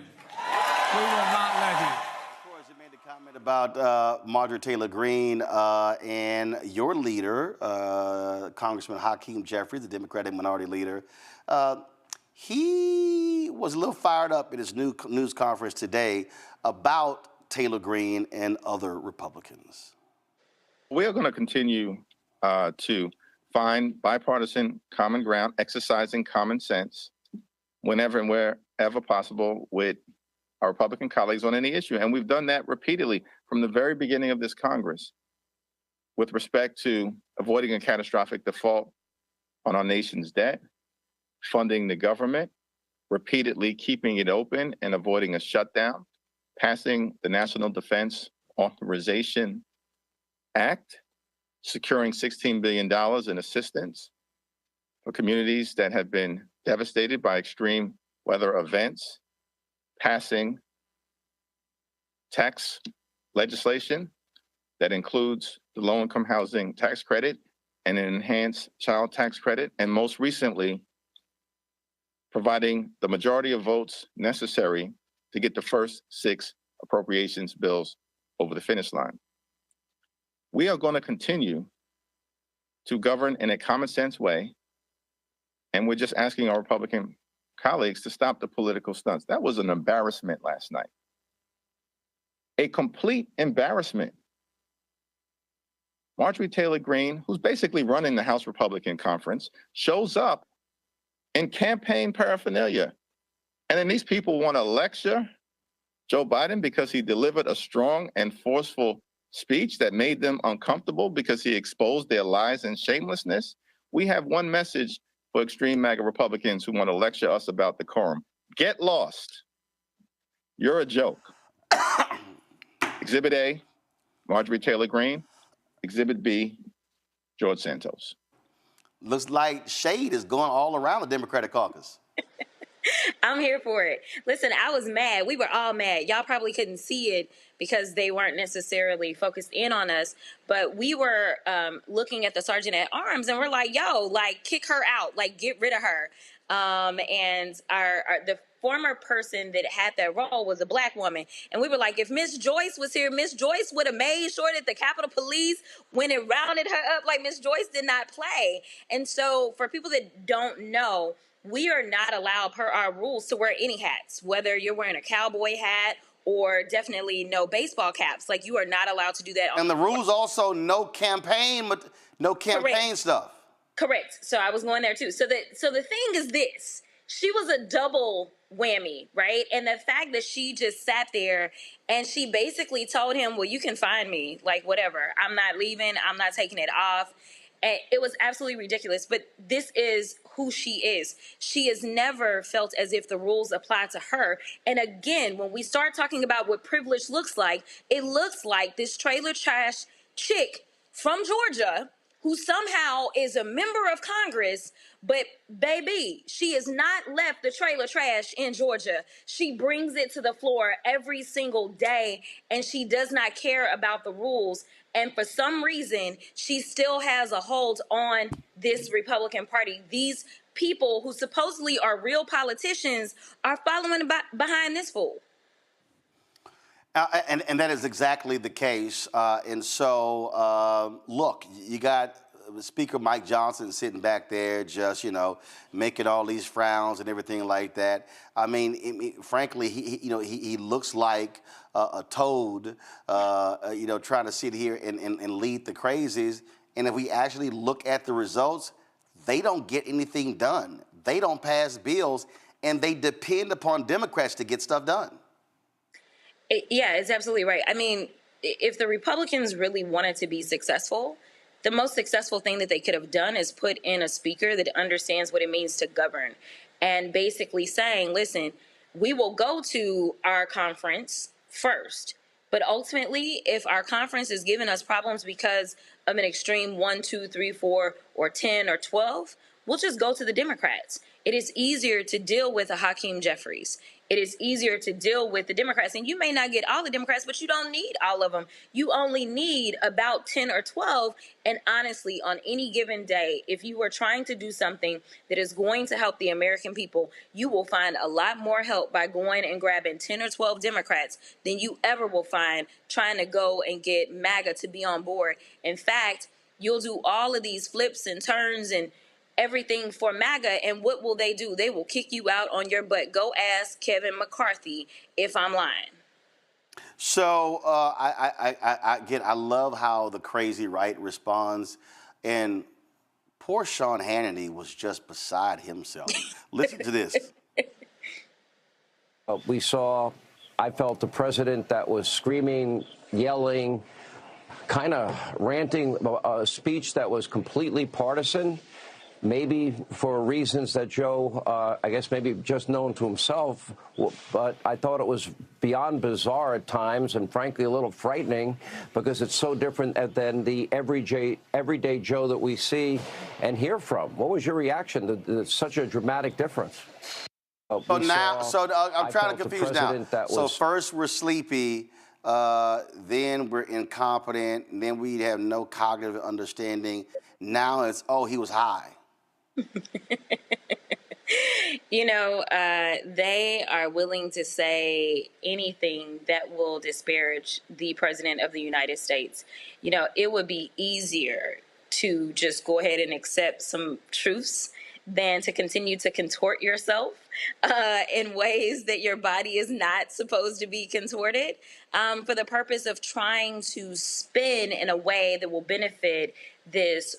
S3: We will not let him.
S1: Of course, he made the comment about Marjorie Taylor Greene and your leader, Congressman Hakeem Jeffries, the Democratic Minority Leader. He was a little fired up in his news conference today about Taylor Greene and other Republicans.
S4: We are going to continue to find bipartisan common ground, exercising common sense whenever and wherever possible with our Republican colleagues on any issue. And we've done that repeatedly from the very beginning of this Congress with respect to avoiding a catastrophic default on our nation's debt, funding the government, repeatedly keeping it open and avoiding a shutdown, passing the National Defense Authorization Act, securing $16 billion in assistance for communities that have been devastated by extreme weather events, passing tax legislation that includes the low-income housing tax credit and an enhanced child tax credit, and most recently, providing the majority of votes necessary to get the first 6 appropriations bills over the finish line. We are going to continue to govern in a common sense way, and we're just asking our Republican colleagues to stop the political stunts. That was an embarrassment last night. A complete embarrassment. Marjorie Taylor Greene, who's basically running the House Republican Conference, shows up in campaign paraphernalia. And then these people want to lecture Joe Biden because he delivered a strong and forceful speech that made them uncomfortable because he exposed their lies and shamelessness. We have one message for extreme MAGA Republicans who want to lecture us about decorum. Get lost. You're a joke. Exhibit A, Marjorie Taylor Greene. Exhibit B, George Santos.
S1: Looks like shade is going all around the Democratic caucus.
S22: I'm here for it. Listen, I was mad. We were all mad. Y'all probably couldn't see it because they weren't necessarily focused in on us. But we were looking at the sergeant at arms and we're like, yo, like, kick her out. Like, get rid of her. And the former person that had that role was a black woman. And we were like, if Miss Joyce was here, Miss Joyce would have made sure that the Capitol Police, when it rounded her up, like Miss Joyce did not play. And so for people that don't know, we are not allowed per our rules to wear any hats, whether you're wearing a cowboy hat or definitely no baseball caps. Like, you are not allowed to do that.
S1: And the rules also no campaign stuff.
S22: Correct. So I was going there too. So the thing is this. She was a double whammy, right? And the fact that she just sat there and she basically told him, well, you can find me, like, whatever. I'm not leaving. I'm not taking it off. And it was absolutely ridiculous. But this is who she is. She has never felt as if the rules apply to her. And again, when we start talking about what privilege looks like, it looks like this trailer trash chick from Georgia who somehow is a member of Congress, but baby, she has not left the trailer trash in Georgia. She brings it to the floor every single day, and she does not care about the rules. And for some reason, she still has a hold on this Republican Party. These people who supposedly are real politicians are following behind this fool.
S1: And that is exactly the case. And so, look, you got Speaker Mike Johnson sitting back there just, making all these frowns and everything like that. I mean, frankly, he looks like a toad, trying to sit here and lead the crazies. And if we actually look at the results, they don't get anything done. They don't pass bills, and they depend upon Democrats to get stuff done.
S22: Yeah, it's absolutely right. I mean, if the Republicans really wanted to be successful, the most successful thing that they could have done is put in a speaker that understands what it means to govern and basically saying, listen, we will go to our conference first. But ultimately, if our conference is giving us problems because of an extreme 1, 2, 3, 4, or 10 or 12, we'll just go to the Democrats. It is easier to deal with a Hakeem Jeffries. It is easier to deal with the Democrats. And you may not get all the Democrats, but you don't need all of them. You only need about 10 or 12. And honestly, on any given day, if you are trying to do something that is going to help the American people, you will find a lot more help by going and grabbing 10 or 12 Democrats than you ever will find trying to go and get MAGA to be on board. In fact, you'll do all of these flips and turns and everything for MAGA, and what will they do? They will kick you out on your butt. Go ask Kevin McCarthy if I'm lying.
S1: So I love how the crazy right responds, and poor Sean Hannity was just beside himself. Listen to this.
S7: I felt the president that was screaming, yelling, kind of ranting, a speech that was completely partisan. Maybe for reasons that Joe, I guess maybe just known to himself, but I thought it was beyond bizarre at times and frankly a little frightening because it's so different than the everyday Joe that we see and hear from. What was your reaction to such a dramatic difference?
S1: I'm trying to confuse now. So first we're sleepy, then we're incompetent, and then we have no cognitive understanding. Now it's, he was high.
S22: They are willing to say anything that will disparage the president of the United States. It would be easier to just go ahead and accept some truths than to continue to contort yourself in ways that your body is not supposed to be contorted for the purpose of trying to spin in a way that will benefit this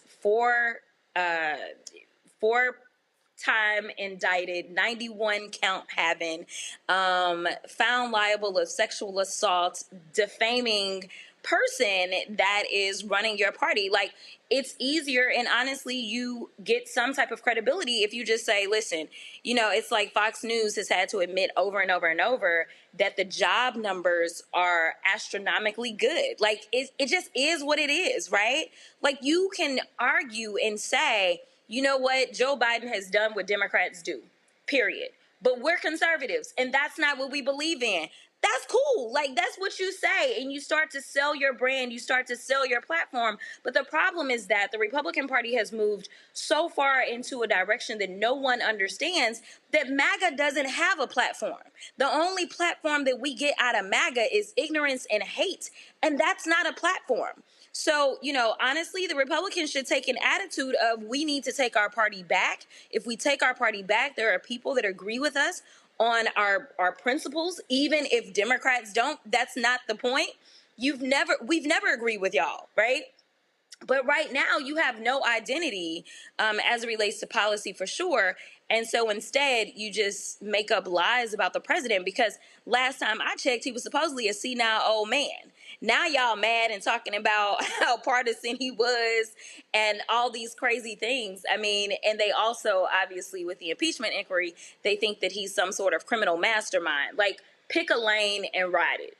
S22: four-time indicted, 91 count having, found liable of sexual assault, defaming person that is running your party. Like, it's easier, and honestly, you get some type of credibility if you just say, listen, it's like Fox News has had to admit over and over and over that the job numbers are astronomically good. Like, it just is what it is, right? Like, you can argue and say, you know what, Joe Biden has done what Democrats do, period. But we're conservatives, and that's not what we believe in. That's cool. Like, that's what you say, and you start to sell your brand, you start to sell your platform. But the problem is that the Republican Party has moved so far into a direction that no one understands that MAGA doesn't have a platform. The only platform that we get out of MAGA is ignorance and hate, and that's not a platform. So, honestly, the Republicans should take an attitude of we need to take our party back. If we take our party back, there are people that agree with us on our principles, even if Democrats don't. That's not the point. We've never agreed with y'all, right? But right now, you have no identity as it relates to policy for sure. And so instead, you just make up lies about the president, because last time I checked, he was supposedly a senile old man. Now y'all mad and talking about how partisan he was and all these crazy things. I mean, and they also, obviously, with the impeachment inquiry, they think that he's some sort of criminal mastermind. Like, pick a lane and ride it.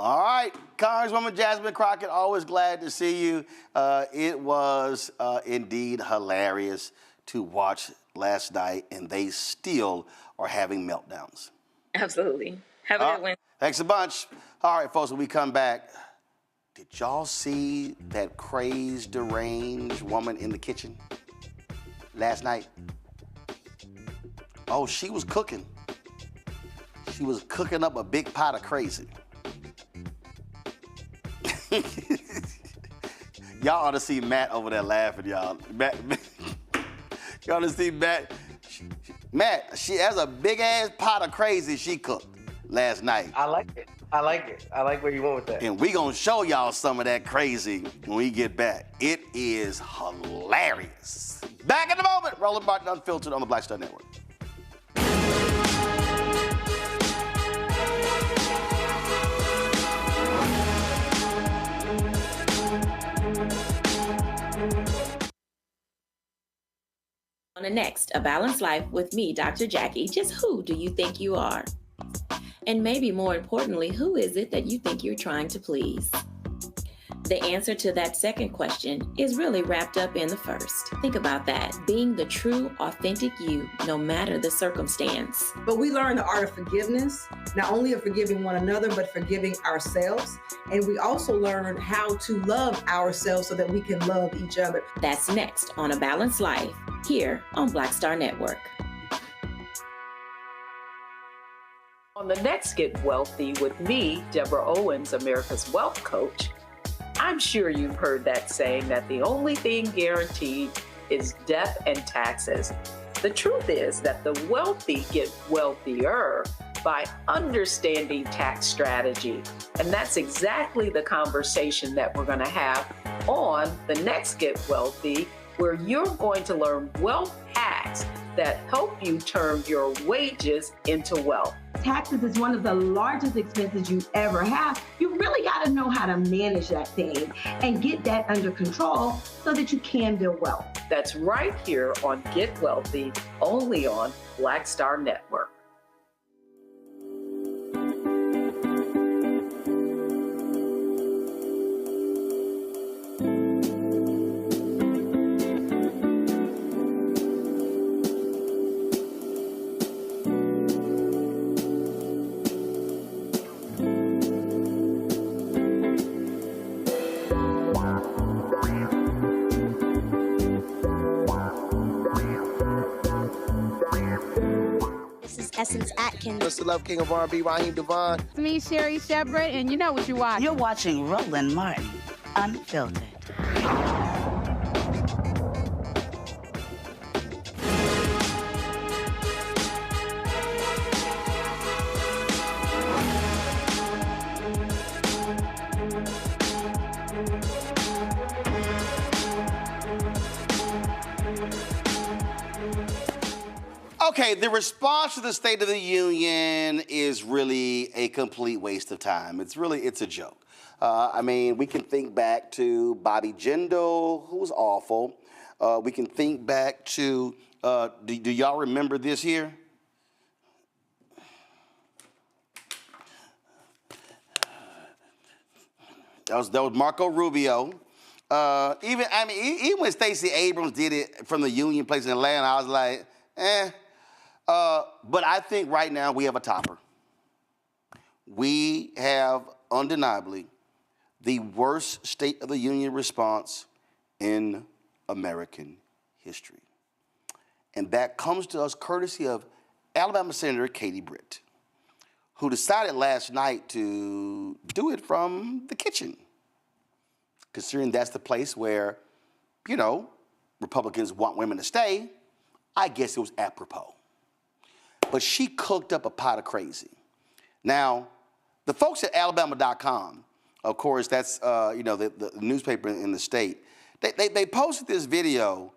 S1: All right, Congresswoman Jasmine Crockett, always glad to see you. It was indeed hilarious to watch last night, and they still are having meltdowns.
S22: Absolutely. Have a good one.
S1: Thanks a bunch. All right, folks, when we come back, did y'all see that crazed, deranged woman in the kitchen last night? Oh, she was cooking. She was cooking up a big pot of crazy. Y'all ought to see Matt over there laughing, y'all. Y'all ought to see Matt. Matt, she has a big ass pot of crazy she cooked last night.
S6: I like it. I like it. I like where you went with that.
S1: And we gonna show y'all some of that crazy when we get back. It is hilarious. Back in a moment. Roland Martin Unfiltered on the Black Star Network.
S10: On the next, A Balanced Life with me, Dr. Jackie. Just who do you think you are? And maybe more importantly, who is it that you think you're trying to please? The answer to that second question is really wrapped up in the first. Think about that. Being the true, authentic you, no matter the circumstance.
S23: But we learn the art of forgiveness, not only of forgiving one another, but forgiving ourselves. And we also learn how to love ourselves so that we can love each other.
S10: That's next on A Balanced Life, here on Black Star Network.
S24: On the next Get Wealthy with me, Deborah Owens, America's Wealth Coach, I'm sure you've heard that saying that the only thing guaranteed is death and taxes. The truth is that the wealthy get wealthier by understanding tax strategy. And that's exactly the conversation that we're going to have on the next Get Wealthy, where you're going to learn wealth hacks that help you turn your wages into wealth.
S25: Taxes is one of the largest expenses you ever have. You really got to know how to manage that thing and get that under control so that you can build wealth.
S24: That's right here on Get Wealthy, only on Black Star Network.
S26: Essence Atkins.
S27: Mr. Love King of R&B, Raheem Devon.
S28: It's me, Sherry Shepard, and you know what you're watching.
S26: You're watching Roland Martin, Unfiltered.
S1: Okay, the response to the State of the Union is really a complete waste of time. It's a joke. I mean, we can think back to Bobby Jindal, who was awful. We can think back to, do y'all remember this here? That was Marco Rubio. Even when Stacey Abrams did it from the Union place in Atlanta, I was like, eh. But I think right now we have a topper. We have undeniably the worst State of the Union response in American history. And that comes to us courtesy of Alabama Senator Katie Britt, who decided last night to do it from the kitchen, considering that's the place where, Republicans want women to stay. I guess it was apropos. But she cooked up a pot of crazy. Now, the folks at Alabama.com of course, that's the newspaper in the state. They posted this video,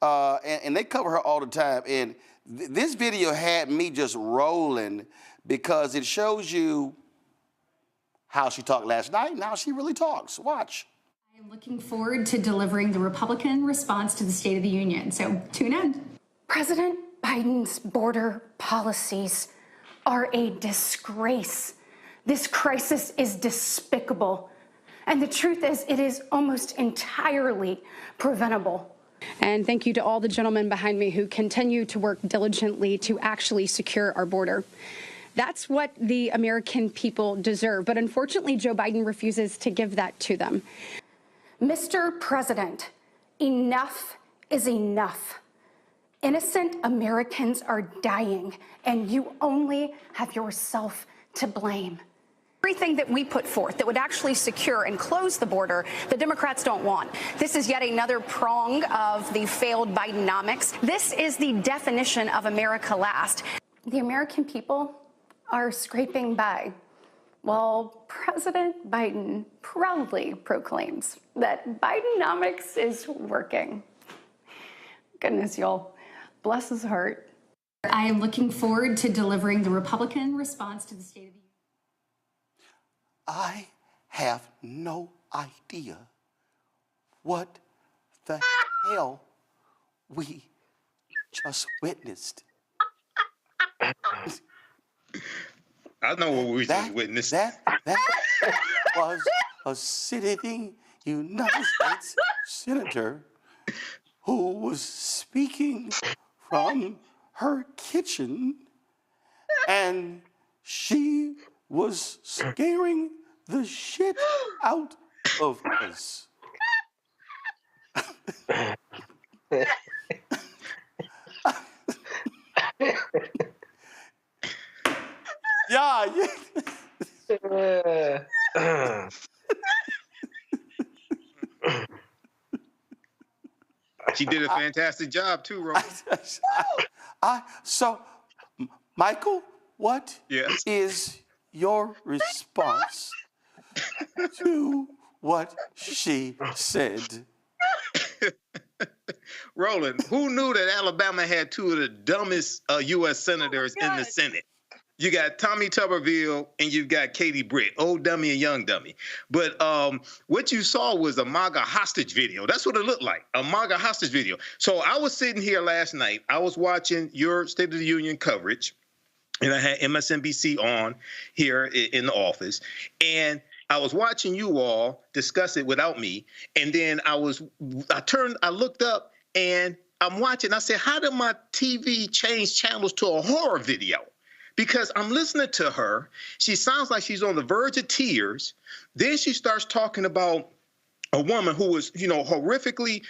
S1: and they cover her all the time. And this video had me just rolling because it shows you how she talked last night and how she really talks. Watch.
S2: I am looking forward to delivering the Republican response to the State of the Union. So tune in.
S5: President Biden's border policies are a disgrace. This crisis is despicable. And the truth is, it is almost entirely preventable.
S2: And thank you to all the gentlemen behind me who continue to work diligently to actually secure our border. That's what the American people deserve. But unfortunately, Joe Biden refuses to give that to them.
S5: Mr. President, enough is enough. Innocent Americans are dying, and you only have yourself to blame. Everything that we put forth that would actually secure and close the border, the Democrats don't want. This is yet another prong of the failed Bidenomics. This is the definition of America last. The American people are scraping by, while President Biden proudly proclaims that Bidenomics is working. Goodness, y'all. Bless his heart.
S2: I am looking forward to delivering the Republican response to the State of the Union.
S1: I have no idea what the hell we just witnessed.
S18: I know what we just witnessed.
S1: That was a sitting United States senator who was speaking from her kitchen, and she was scaring the shit out of us. Yeah.
S18: She did a fantastic job too, Rose.
S1: So, Michael, what is your response to what she said?
S18: Roland, who knew that Alabama had two of the dumbest U.S. senators in the Senate? You got Tommy Tuberville and you've got Katie Britt, old dummy and young dummy. But what you saw was a MAGA hostage video. That's what it looked like, a MAGA hostage video. So I was sitting here last night. I was watching your State of the Union coverage, and I had MSNBC on here in the office. And I was watching you all discuss it without me. And then I looked up and I'm watching. I said, how did my TV change channels to a horror video? Because I'm listening to her. She sounds like she's on the verge of tears. Then she starts talking about a woman who was, horrifically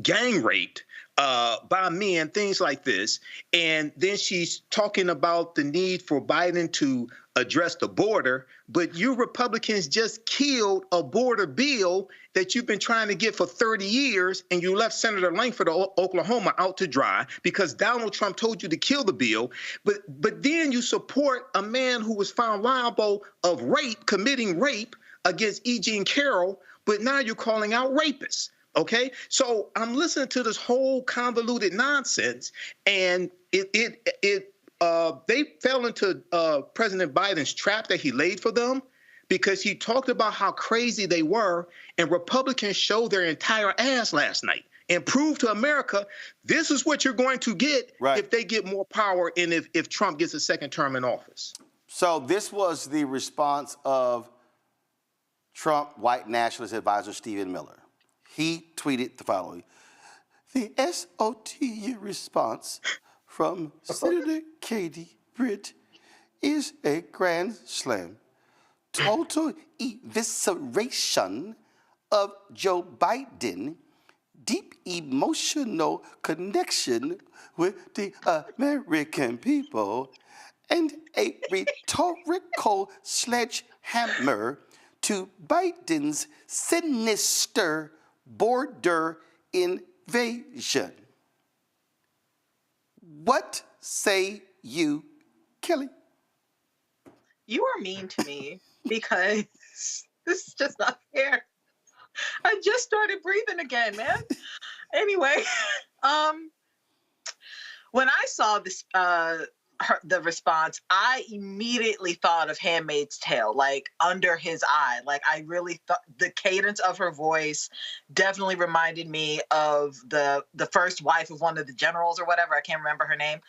S18: gang raped by men, things like this. And then she's talking about the need for Biden to address the border. But you Republicans just killed a border bill that you've been trying to get for 30 years, and you left Senator Langford of Oklahoma out to dry because Donald Trump told you to kill the bill. But then you support a man who was found liable of committing rape against E. Jean Carroll, but now you're calling out rapists. Okay, so I'm listening to this whole convoluted nonsense, and they fell into President Biden's trap that he laid for them, because he talked about how crazy they were, and Republicans showed their entire ass last night and proved to America this is what you're going to get if they get more power and if Trump gets a second term in office.
S1: So this was the response of Trump white nationalist advisor Stephen Miller. He tweeted the following: the SOTU response from Senator Katie Britt is a grand slam. Total evisceration of Joe Biden, deep emotional connection with the American people, and a rhetorical sledgehammer to Biden's sinister border invasion. What say you, Kelly?
S17: You are mean to me because This is just not fair. I just started breathing again, man. Anyway, when I saw this, the response, I immediately thought of Handmaid's Tale, like Under His Eye. Like I really thought the cadence of her voice definitely reminded me of the first wife of one of the generals or whatever. I can't remember her name.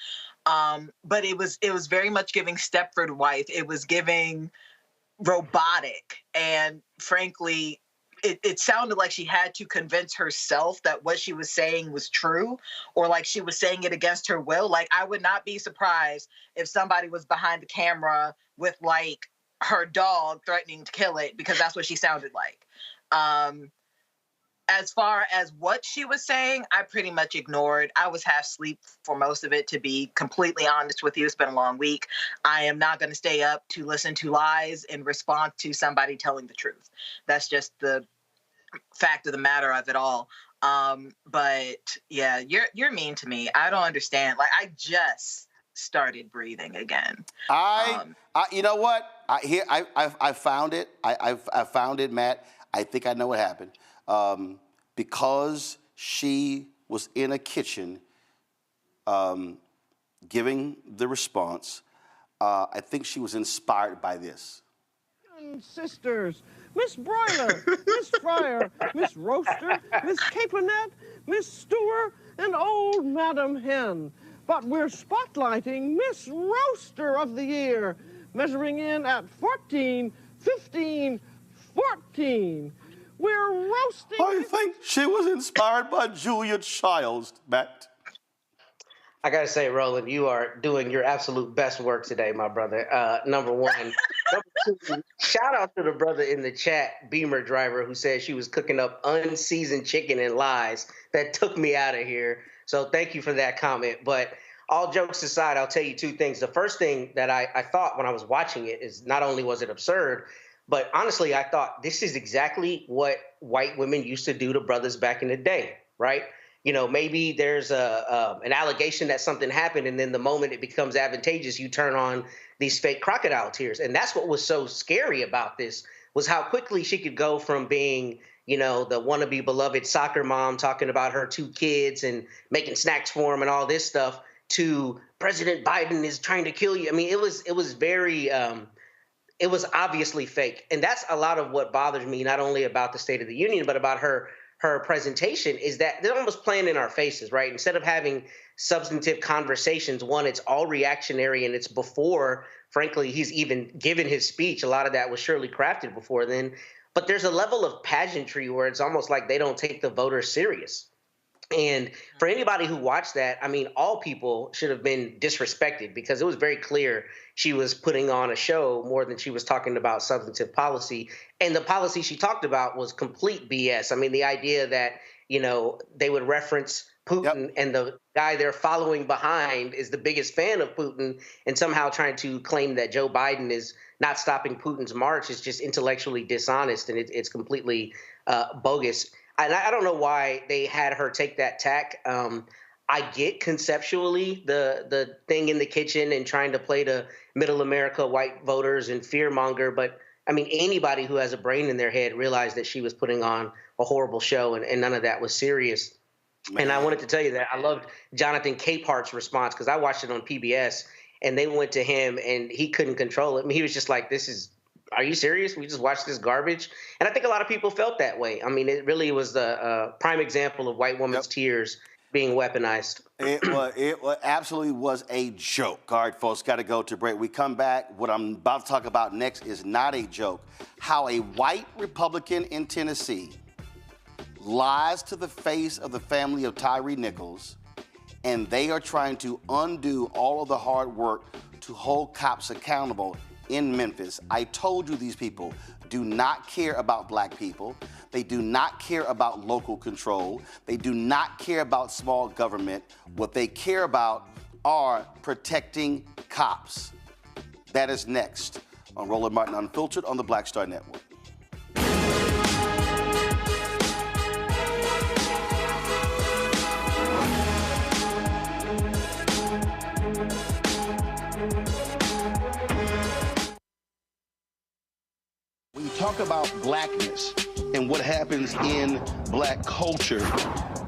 S17: But it was very much giving Stepford wife. It was giving robotic, and frankly, it sounded like she had to convince herself that what she was saying was true, or like she was saying it against her will. Like, I would not be surprised if somebody was behind the camera with like her dog threatening to kill it, because that's what she sounded like. As far as what she was saying, I pretty much ignored. I was half asleep for most of it, to be completely honest with you. It's been a long week. I am not going to stay up to listen to lies in response to somebody telling the truth. That's just the fact of the matter of it all. But yeah, you're mean to me. I don't understand. Like, I just started breathing again.
S1: You know what? I found it. I found it, Matt. I think I know what happened. Because she was in a kitchen giving the response, I think she was inspired by this.
S8: Sisters, Miss Broiler, Miss Fryer, Miss Roaster, Miss Capenet, Miss Stewer, and old Madam Hen. But we're spotlighting Miss Roaster of the Year, measuring in at 14, 15, 14. We're roasting.
S1: I think she was inspired by Julia Childs, Matt.
S6: I gotta say, Roland, you are doing your absolute best work today, my brother. Number one. Number two, shout out to the brother in the chat, Beamer Driver, who said she was cooking up unseasoned chicken and lies. That took me out of here. So thank you for that comment. But all jokes aside, I'll tell you two things. The first thing that I thought when I was watching it is not only was it absurd, but honestly, I thought this is exactly what white women used to do to brothers back in the day, right? You know, maybe there's an allegation that something happened, and then the moment it becomes advantageous, you turn on these fake crocodile tears. And that's what was so scary about this, was how quickly she could go from being, you know, the wannabe beloved soccer mom talking about her 2 kids and making snacks for them and all this stuff, to President Biden is trying to kill you. I mean, it was very it was obviously fake. And that's a lot of what bothers me, not only about the State of the Union, but about her presentation, is that they're almost playing in our faces, right? Instead of having substantive conversations, one, it's all reactionary, and it's before, frankly, he's even given his speech. A lot of that was surely crafted before then. But there's a level of pageantry where it's almost like they don't take the voters serious. And for anybody who watched that, I mean, all people should have been disrespected, because it was very clear she was putting on a show more than she was talking about substantive policy. And the policy she talked about was complete BS. I mean, the idea that, you know, they would reference Putin and the guy they're following behind is the biggest fan of Putin, and somehow trying to claim that Joe Biden is not stopping Putin's march is just intellectually dishonest, and it's completely bogus. And I don't know why they had her take that tack. I get conceptually the thing in the kitchen and trying to play to middle America white voters and fearmonger, but I mean, anybody who has a brain in their head realized that she was putting on a horrible show, and none of that was serious. Man. And I wanted to tell you that I loved Jonathan Capehart's response, because I watched it on PBS, and they went to him and he couldn't control it. I mean, he was just like, are you serious? We just watched this garbage? And I think a lot of people felt that way. I mean, it really was the prime example of white woman's tears being weaponized.
S1: It absolutely was a joke. All right, folks, got to go to break. We come back. What I'm about to talk about next is not a joke. How a white Republican in Tennessee lies to the face of the family of Tyre Nichols, and they are trying to undo all of the hard work to hold cops accountable in Memphis. I told you these people do not care about black people. They do not care about local control. They do not care about small government. What they care about are protecting cops. That is next on Roland Martin Unfiltered on the Black Star Network.
S11: Talk
S1: talk about blackness and what happens in black culture,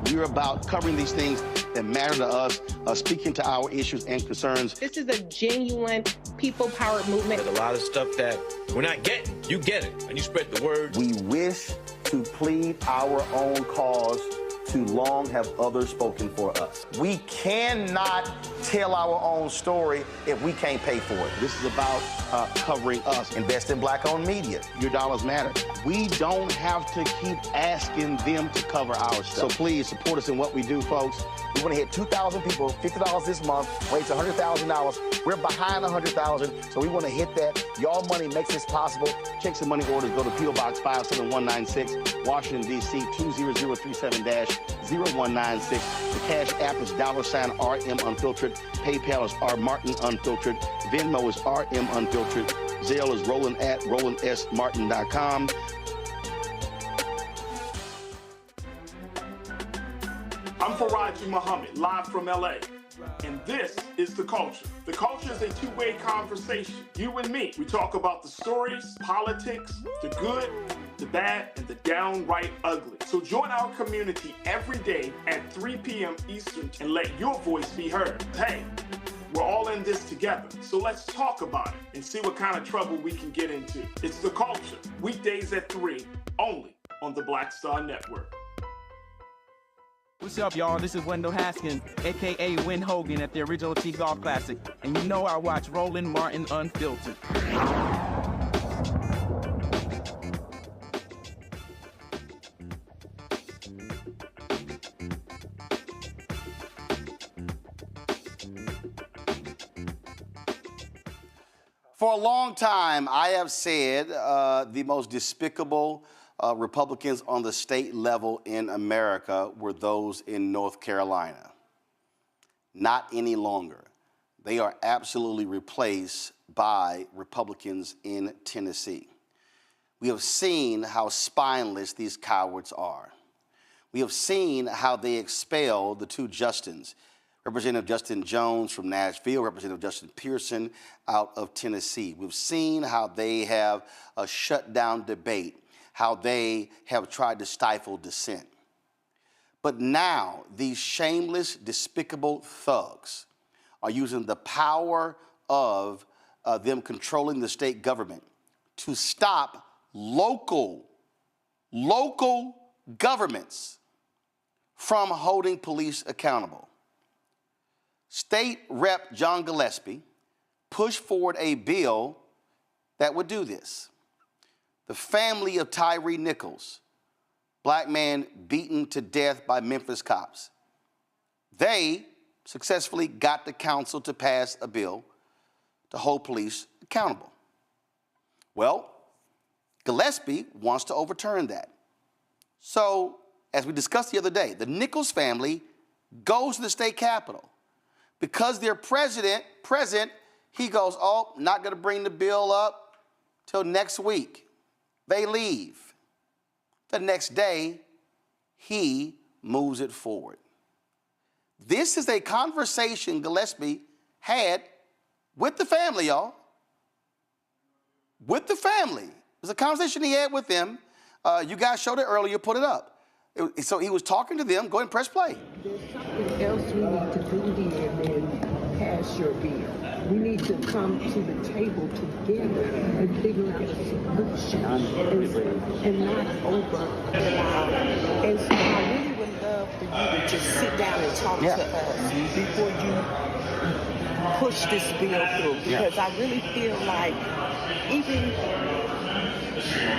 S1: we're about covering these things that matter to us, speaking to our issues and concerns.
S9: This is a genuine people-powered movement.
S11: There's a lot of stuff that we're not getting. You get it, and you spread the word.
S1: We wish to plead our own cause. Too long have others spoken for us. We cannot tell our own story if we can't pay for it. This is about covering us. Invest in black-owned media. Your dollars matter. We don't have to keep asking them to cover our stuff. So please support us in what we do, folks. We want to hit 2,000 people, $50 this month, raise $100,000. We're behind 100,000, so we want to hit that. Y'all money makes this possible. Checks and money orders go to P.O. Box 57196, Washington, D.C. 20037-0196. The Cash App is $RM Unfiltered. PayPal is R Martin Unfiltered. Venmo is RM Unfiltered. Zelle is Roland at RolandSMartin.com.
S12: I'm Faraji Muhammad, live from LA. And this is The Culture. The Culture is a two-way conversation. You and me. We talk about the stories, politics, the good, the bad, and the downright ugly. So join our community every day at 3 p.m. Eastern and let your voice be heard. Hey, we're all in this together. So let's talk about it and see what kind of trouble we can get into. It's The Culture, weekdays at 3, only on the Black Star Network.
S13: What's up, y'all? This is Wendell Haskins, a.k.a. Win Hogan at the original T-Golf Classic. And you know I watch Roland Martin Unfiltered.
S1: For a long time, I have said the most despicable Republicans on the state level in America were those in North Carolina. Not any longer. They are absolutely replaced by Republicans in Tennessee. We have seen how spineless these cowards are. We have seen how they expelled the two Justins, Representative Justin Jones from Nashville, Representative Justin Pearson out of Tennessee. We've seen how they have shut down debate, how they have tried to stifle dissent. But now, these shameless, despicable thugs are using the power of them controlling the state government to stop local governments from holding police accountable. State Rep. John Gillespie pushed forward a bill that would do this. The family of Tyre Nichols, black man beaten to death by Memphis cops, they successfully got the council to pass a bill to hold police accountable. Well, Gillespie wants to overturn that. So, as we discussed the other day, the Nichols family goes to the state capitol. Because their present, he goes, oh, not going to bring the bill up till next week. They leave. The next day, he moves it forward. This is a conversation Gillespie had with the family, y'all. With the family. It was a conversation he had with them. You guys showed it earlier, put it up. So he was talking to them. Go ahead and press play.
S23: There's something else we need to do here than pass your bill. We need to come to the table together and figure out a solution and not over. And so I really would love for you to just sit down and talk to us before you push this bill through. Because I really feel like even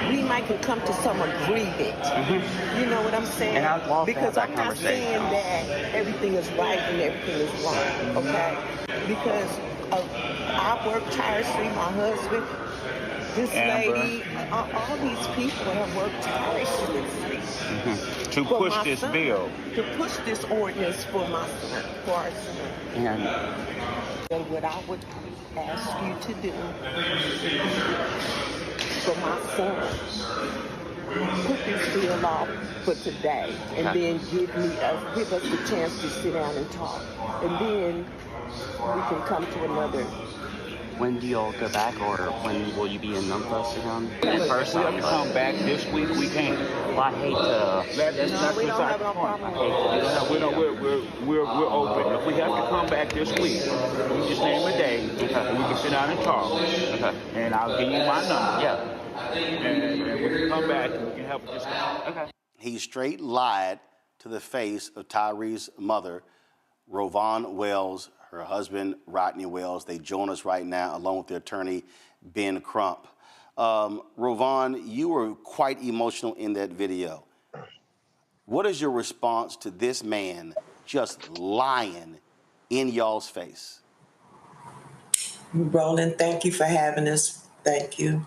S23: we might can come to some agreement. You know what I'm saying?
S14: And I'd love
S23: because
S14: to have
S23: I'm
S14: that
S23: not saying that everything is right and everything is wrong, okay? Because I work tirelessly, my husband, this lady, all these people have worked tirelessly
S14: to push this bill.
S23: To push this ordinance for my son, for our son. And what I would ask you to do for my son, put this bill off for today, and then give us the chance to sit down and talk, and then we can come to another
S3: When do y'all go back, or when will you be in Memphis again?
S14: First, we have to come back this week. We can't.
S3: Well, I hate to.
S14: That's
S3: we don't
S14: beside
S3: have
S14: the
S3: no
S14: point.
S3: problem. I hate to.
S14: We're open. If we have to come back this week, you just name a day, and we can sit down and talk.
S3: Okay.
S14: And I'll give you my number.
S3: Yeah.
S14: And we can come back and we can have a discussion.
S3: Okay.
S1: He straight lied to the face of Tyree's mother, Rovon Wells, her husband, Rodney Wells. They join us right now, along with their attorney, Ben Crump. Rovon, you were quite emotional in that video. What is your response to this man just lying in y'all's face?
S4: Roland, thank you for having us. Thank you.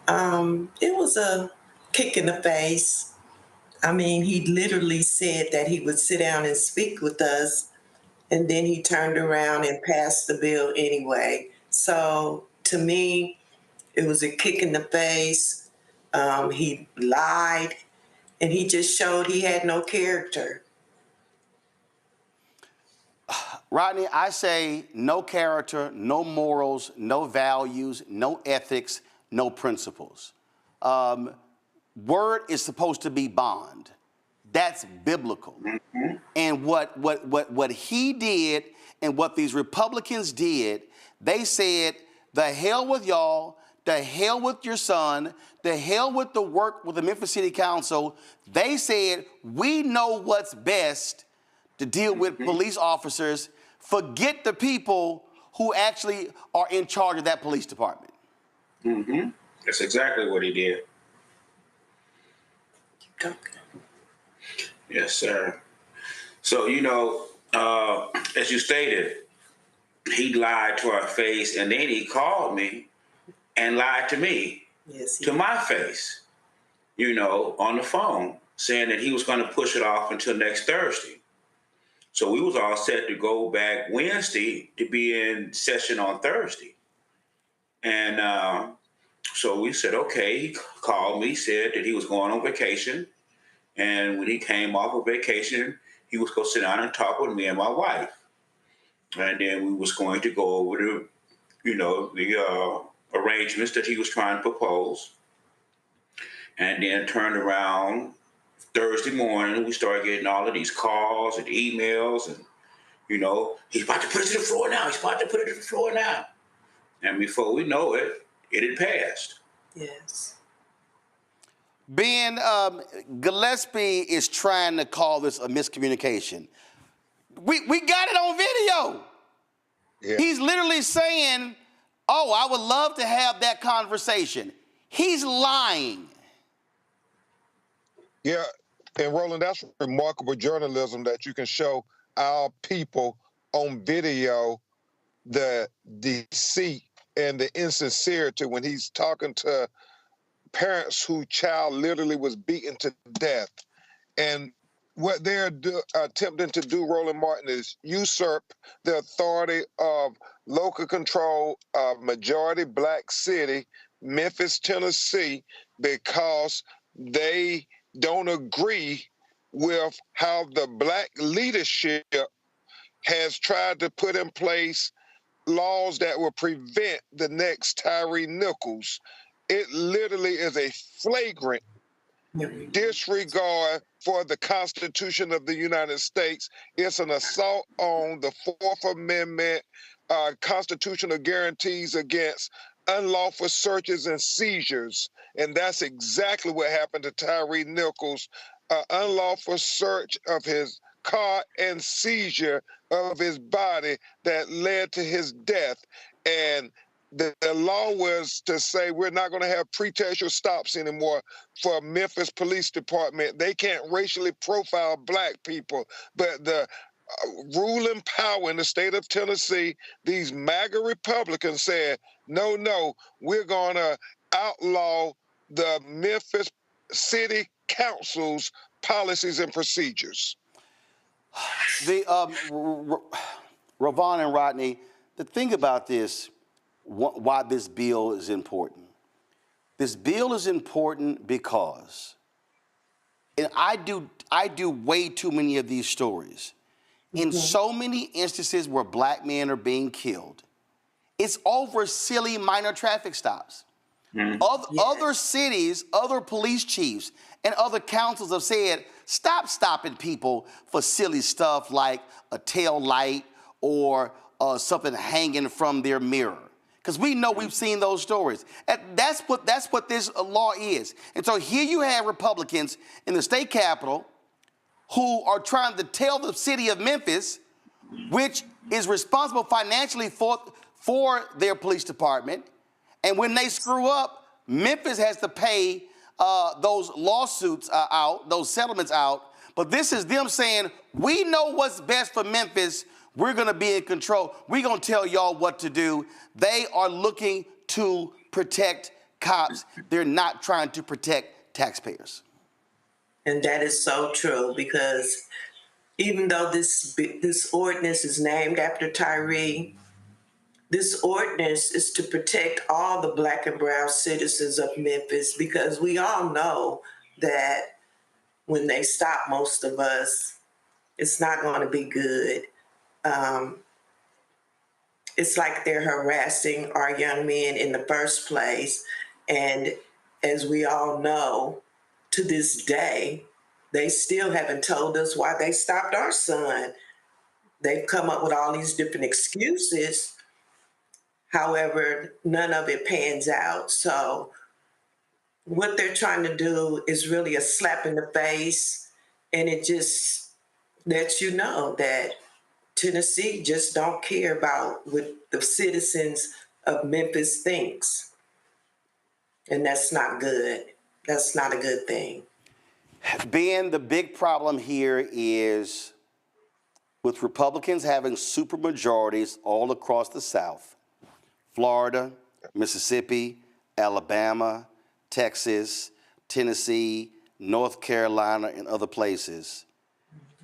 S4: It was a kick in the face. I mean, he literally said that he would sit down and speak with us, and then he turned around and passed the bill anyway. So to me, it was a kick in the face. He lied, and he just showed he had no character.
S1: Rodney, I say no character, no morals, no values, no ethics, no principles. Word is supposed to be bond. That's biblical. Mm-hmm. And what he did and what these Republicans did, they said, the hell with y'all, the hell with your son, the hell with the work with the Memphis City Council. They said, we know what's best to deal with police officers. Forget the people who actually are in charge of that police department.
S7: Mm-hmm. That's exactly what he did. Yes, sir. So, as you stated, he lied to our face, and then he called me and lied to me, to my face, on the phone, saying that he was going to push it off until next Thursday. So we was all set to go back Wednesday to be in session on Thursday. And so we said, okay. He called me, said that he was going on vacation. And when he came off of vacation, he was going to sit down and talk with me and my wife. And then we was going to go over the arrangements that he was trying to propose. And then turned around Thursday morning, we started getting all of these calls and emails, and he's about to put it to the floor now. He's about to put it to the floor now. And before we know it, it had passed.
S4: Yes.
S1: Ben, Gillespie is trying to call this a miscommunication. We got it on video. Yeah. He's literally saying, oh, I would love to have that conversation. He's lying.
S15: Yeah, and Roland, that's remarkable journalism that you can show our people on video the deceit and the insincerity when he's talking to parents whose child literally was beaten to death. And what they're attempting to do, Roland Martin, is usurp the authority of local control of majority black city, Memphis, Tennessee, because they don't agree with how the black leadership has tried to put in place laws that will prevent the next Tyre Nichols. It literally is a flagrant disregard for the Constitution of the United States. It's an assault on the Fourth Amendment constitutional guarantees against unlawful searches and seizures. And that's exactly what happened to Tyre Nichols, unlawful search of his car and seizure of his body that led to his death. And the law was to say we're not going to have pretextual stops anymore for Memphis Police Department. They can't racially profile black people. But the ruling power in the state of Tennessee, these MAGA Republicans said, no, we're going to outlaw the Memphis City Council's policies and procedures.
S1: Rovon and Rodney, the thing about this, why this bill is important. This bill is important because, and I do way too many of these stories. In so many instances where black men are being killed, It's over silly minor traffic stops. Other cities, other police chiefs, and other councils have said, stop stopping people for silly stuff like a tail light or something hanging from their mirror. Because we know we've seen those stories. That's what this law is. And so here you have Republicans in the state capitol who are trying to tell the city of Memphis, which is responsible financially for their police department, and when they screw up, Memphis has to pay those lawsuits out, those settlements out. But this is them saying, we know what's best for Memphis. We're going to be in control. We're going to tell y'all what to do. They are looking to protect cops. They're not trying to protect taxpayers.
S4: And that is so true, because even though this ordinance is named after Tyre, this ordinance is to protect all the Black and brown citizens of Memphis, because we all know that when they stop most of us, it's not going to be good. It's like they're harassing our young men in the first place. And as we all know, to this day, they still haven't told us why they stopped our son. They've come up with all these different excuses. However, none of it pans out. So what they're trying to do is really a slap in the face. And it just lets you know that Tennessee just don't care about what the citizens of Memphis thinks. And that's not good. That's not a good thing.
S1: Ben, the big problem here is with Republicans having supermajorities all across the South, Florida, Mississippi, Alabama, Texas, Tennessee, North Carolina, and other places.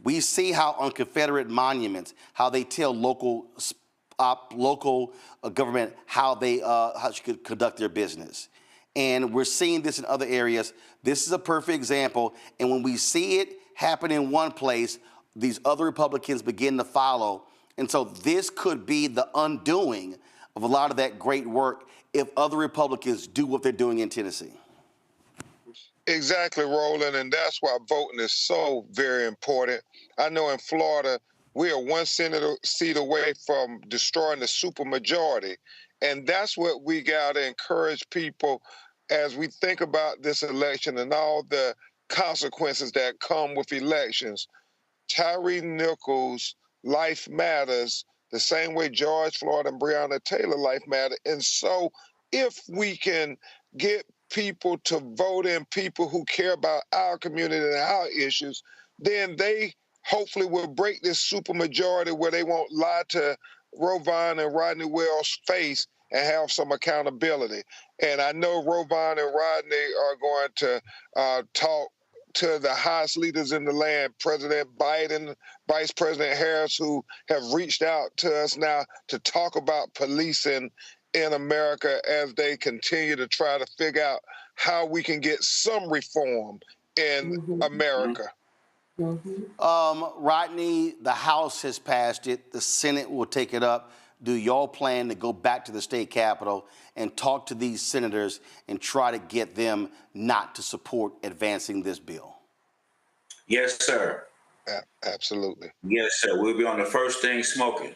S1: We see how on Confederate monuments, how they tell local government how they should conduct their business. And we're seeing this in other areas. This is a perfect example. And when we see it happen in one place, these other Republicans begin to follow. And so this could be the undoing of a lot of that great work if other Republicans do what they're doing in Tennessee.
S15: Exactly, Roland, and that's why voting is so very important. I know in Florida, we are one seat away from destroying the supermajority, and that's what we got to encourage people as we think about this election and all the consequences that come with elections. Tyre Nichols' life matters the same way George Floyd and Breonna Taylor life matter. And so if we can get people to vote in people who care about our community and our issues, then they hopefully will break this supermajority where they won't lie to Rovon and Rodney Wells' face and have some accountability. And I know Rovon and Rodney are going to talk to the highest leaders in the land, President Biden, Vice President Harris, who have reached out to us now to talk about policing in America as they continue to try to figure out how we can get some reform in America.
S1: Rodney, the House has passed it. The Senate will take it up. Do y'all plan to go back to the state capitol and talk to these senators and try to get them not to support advancing this bill?
S7: Yes, sir.
S15: Absolutely.
S7: Yes, sir. We'll be on the first thing smoking.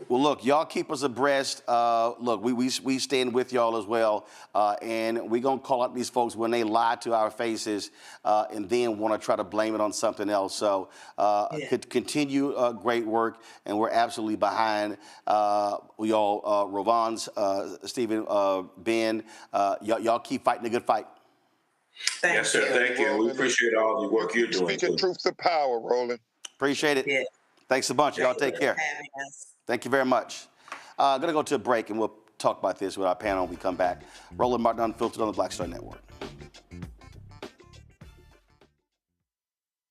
S1: Well, look, y'all keep us abreast. Look, we stand with y'all as well, and we're going to call out these folks when they lie to our faces and then want to try to blame it on something else. So continue great work, and we're absolutely behind y'all, Rovon's, Stephen, Ben. Y'all keep fighting a good fight.
S7: Yes, sir. Thank you. We appreciate all the work you're doing.
S15: Speaking truth to power, Roland.
S1: Appreciate it. Yeah. Thanks a bunch. Y'all take care. Thank you very much. I'm going to go to a break, and we'll talk about this with our panel when we come back. Roland Martin Unfiltered on the Black Star Network.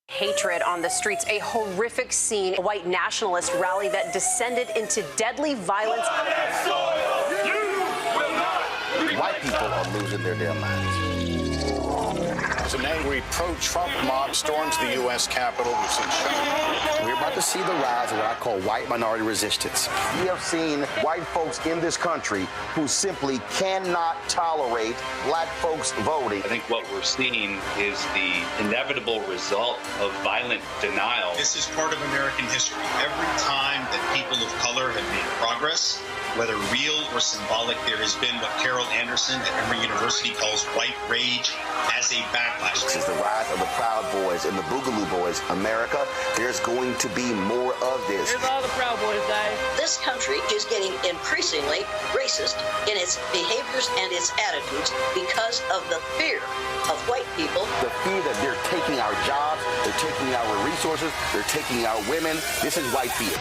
S10: Hatred on the streets, a horrific scene, a white nationalist rally that descended into deadly violence.
S1: White people are losing their damn minds.
S16: As an angry pro-Trump mob storms the U.S. Capitol, we've seen
S1: We're about to see the rise of what I call white minority resistance. We have seen white folks in this country who simply cannot tolerate black folks voting.
S19: I think what we're seeing is the inevitable result of violent denial.
S20: This is part of American history. Every time that people of color have made progress, whether real or symbolic, there has been what Carol Anderson at Emory University calls white rage as a backlash.
S1: This is the rise of the Proud Boys and the Boogaloo Boys. America, there's going to be more of this.
S21: Here's all the Proud Boys, guys.
S22: This country is getting increasingly racist in its behaviors and its attitudes because of the fear of white people.
S1: The fear that they're taking our jobs, they're taking our resources, they're taking our women. This is white fear.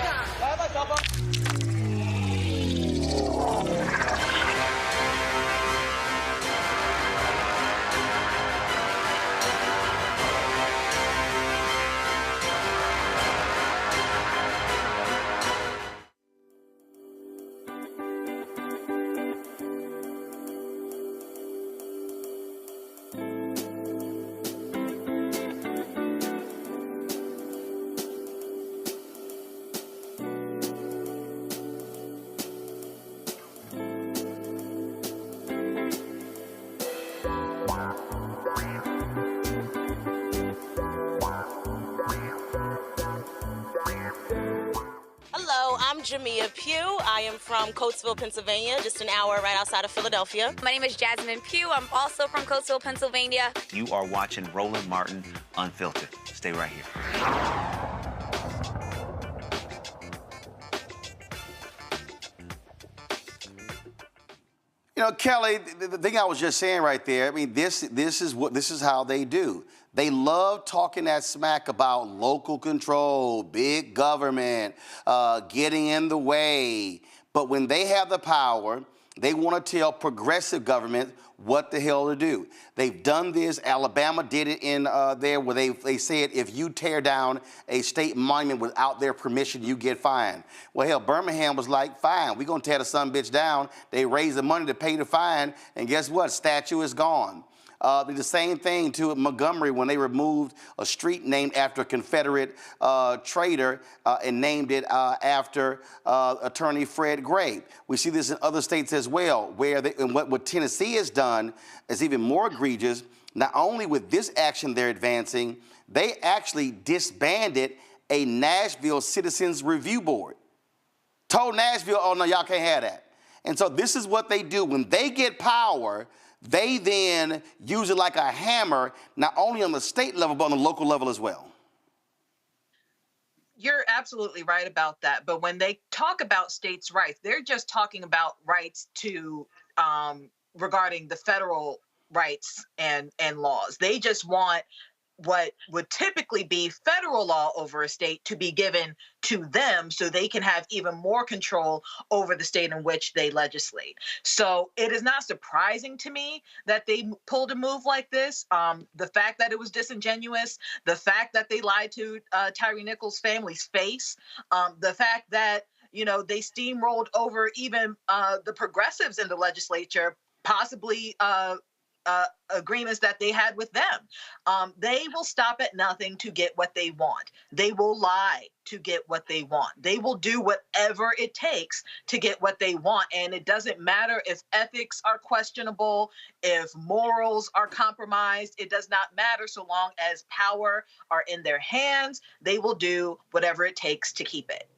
S24: I'm Jamia Pugh. I am from Coatesville, Pennsylvania, just an hour right outside of Philadelphia.
S25: My name is Jasmine Pugh. I'm also from Coatesville, Pennsylvania.
S27: You are watching Roland Martin Unfiltered. Stay right here.
S1: You know, Kelly, the thing I was just saying right there, I mean, this is how they do. They love talking that smack about local control, big government, getting in the way. But when they have the power, they want to tell progressive government what the hell to do. They've done this. Alabama did it in there where they said if you tear down a state monument without their permission, you get fined. Well, hell, Birmingham was like, fine, we're going to tear the son bitch down. They raised the money to pay the fine, and guess what? Statue is gone. The same thing to Montgomery when they removed a street named after a Confederate traitor and named it after Attorney Fred Gray. We see this in other states as well, where and what Tennessee has done is even more egregious. Not only with this action they're advancing, they actually disbanded a Nashville Citizens Review Board. Told Nashville, oh no, y'all can't have that. And so this is what they do. When they get power, they then use it like a hammer, not only on the state level, but on the local level as well.
S17: You're absolutely right about that. But when they talk about states' rights, they're just talking about rights to regarding the federal rights and laws. They just want what would typically be federal law over a state to be given to them so they can have even more control over the state in which they legislate. So it is not surprising to me that they pulled a move like this. The fact that it was disingenuous, the fact that they lied to Tyre Nichols' family's face, the fact that, you know, they steamrolled over even the progressives in the legislature, possibly agreements that they had with them. They will stop at nothing to get what they want. They will lie to get what they want. They will do whatever it takes to get what they want. And it doesn't matter if ethics are questionable, if morals are compromised. It does not matter so long as power are in their hands. They will do whatever it takes to keep it.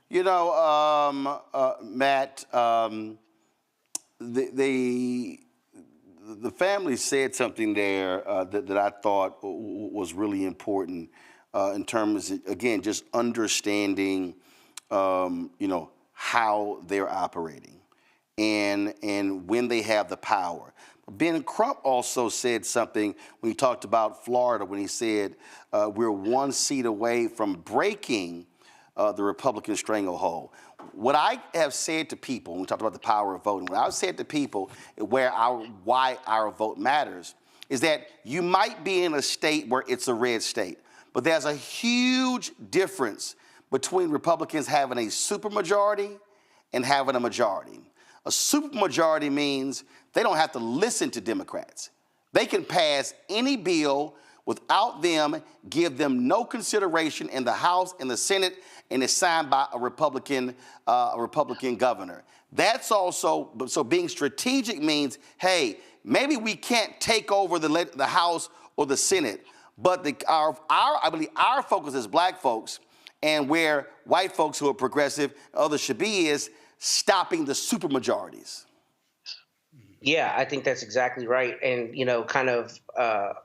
S1: You know, Matt, the family said something there that I thought was really important in terms of, again, just understanding, you know, how they're operating and when they have the power. Ben Crump also said something when he talked about Florida, when he said we're one seat away from breaking the Republican stranglehold. What I have said to people, when we talked about the power of voting, what I've said to people why our vote matters is that you might be in a state where it's a red state, but there's a huge difference between Republicans having a supermajority and having a majority. A supermajority means they don't have to listen to Democrats. They can pass any bill without them give them no consideration in the House and the Senate, and it's signed by a Republican governor. That's also, so being strategic means, hey, maybe we can't take over the House or the Senate, but I believe our focus as black folks, and where white folks who are progressive, others should be, is stopping the supermajorities.
S2: Yeah, I think that's exactly right. And, you know, kind of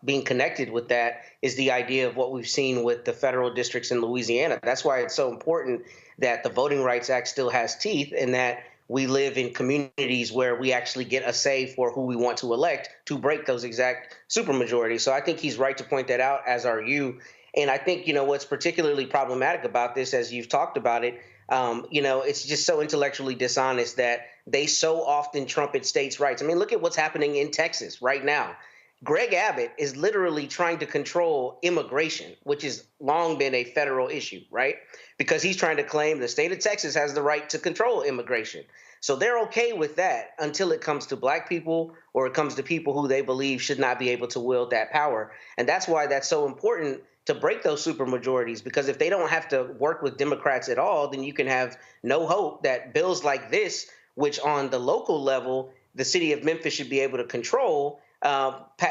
S2: being connected with that is the idea of what we've seen with the federal districts in Louisiana. That's why it's so important that the Voting Rights Act still has teeth, and that we live in communities where we actually get a say for who we want to elect to break those exact supermajorities. So I think he's right to point that out, as are you. And I think, you know, what's particularly problematic about this, as you've talked about it, you know, it's just so intellectually dishonest that they so often trumpet states' rights. I mean, look at what's happening in Texas right now. Greg Abbott is literally trying to control immigration, which has long been a federal issue, right? Because he's trying to claim the state of Texas has the right to control immigration. So they're okay with that until it comes to black people, or it comes to people who they believe should not be able to wield that power. And that's why that's so important to break those supermajorities, because if they don't have to work with Democrats at all, then you can have no hope that bills like this, which on the local level, the city of Memphis should be able to control,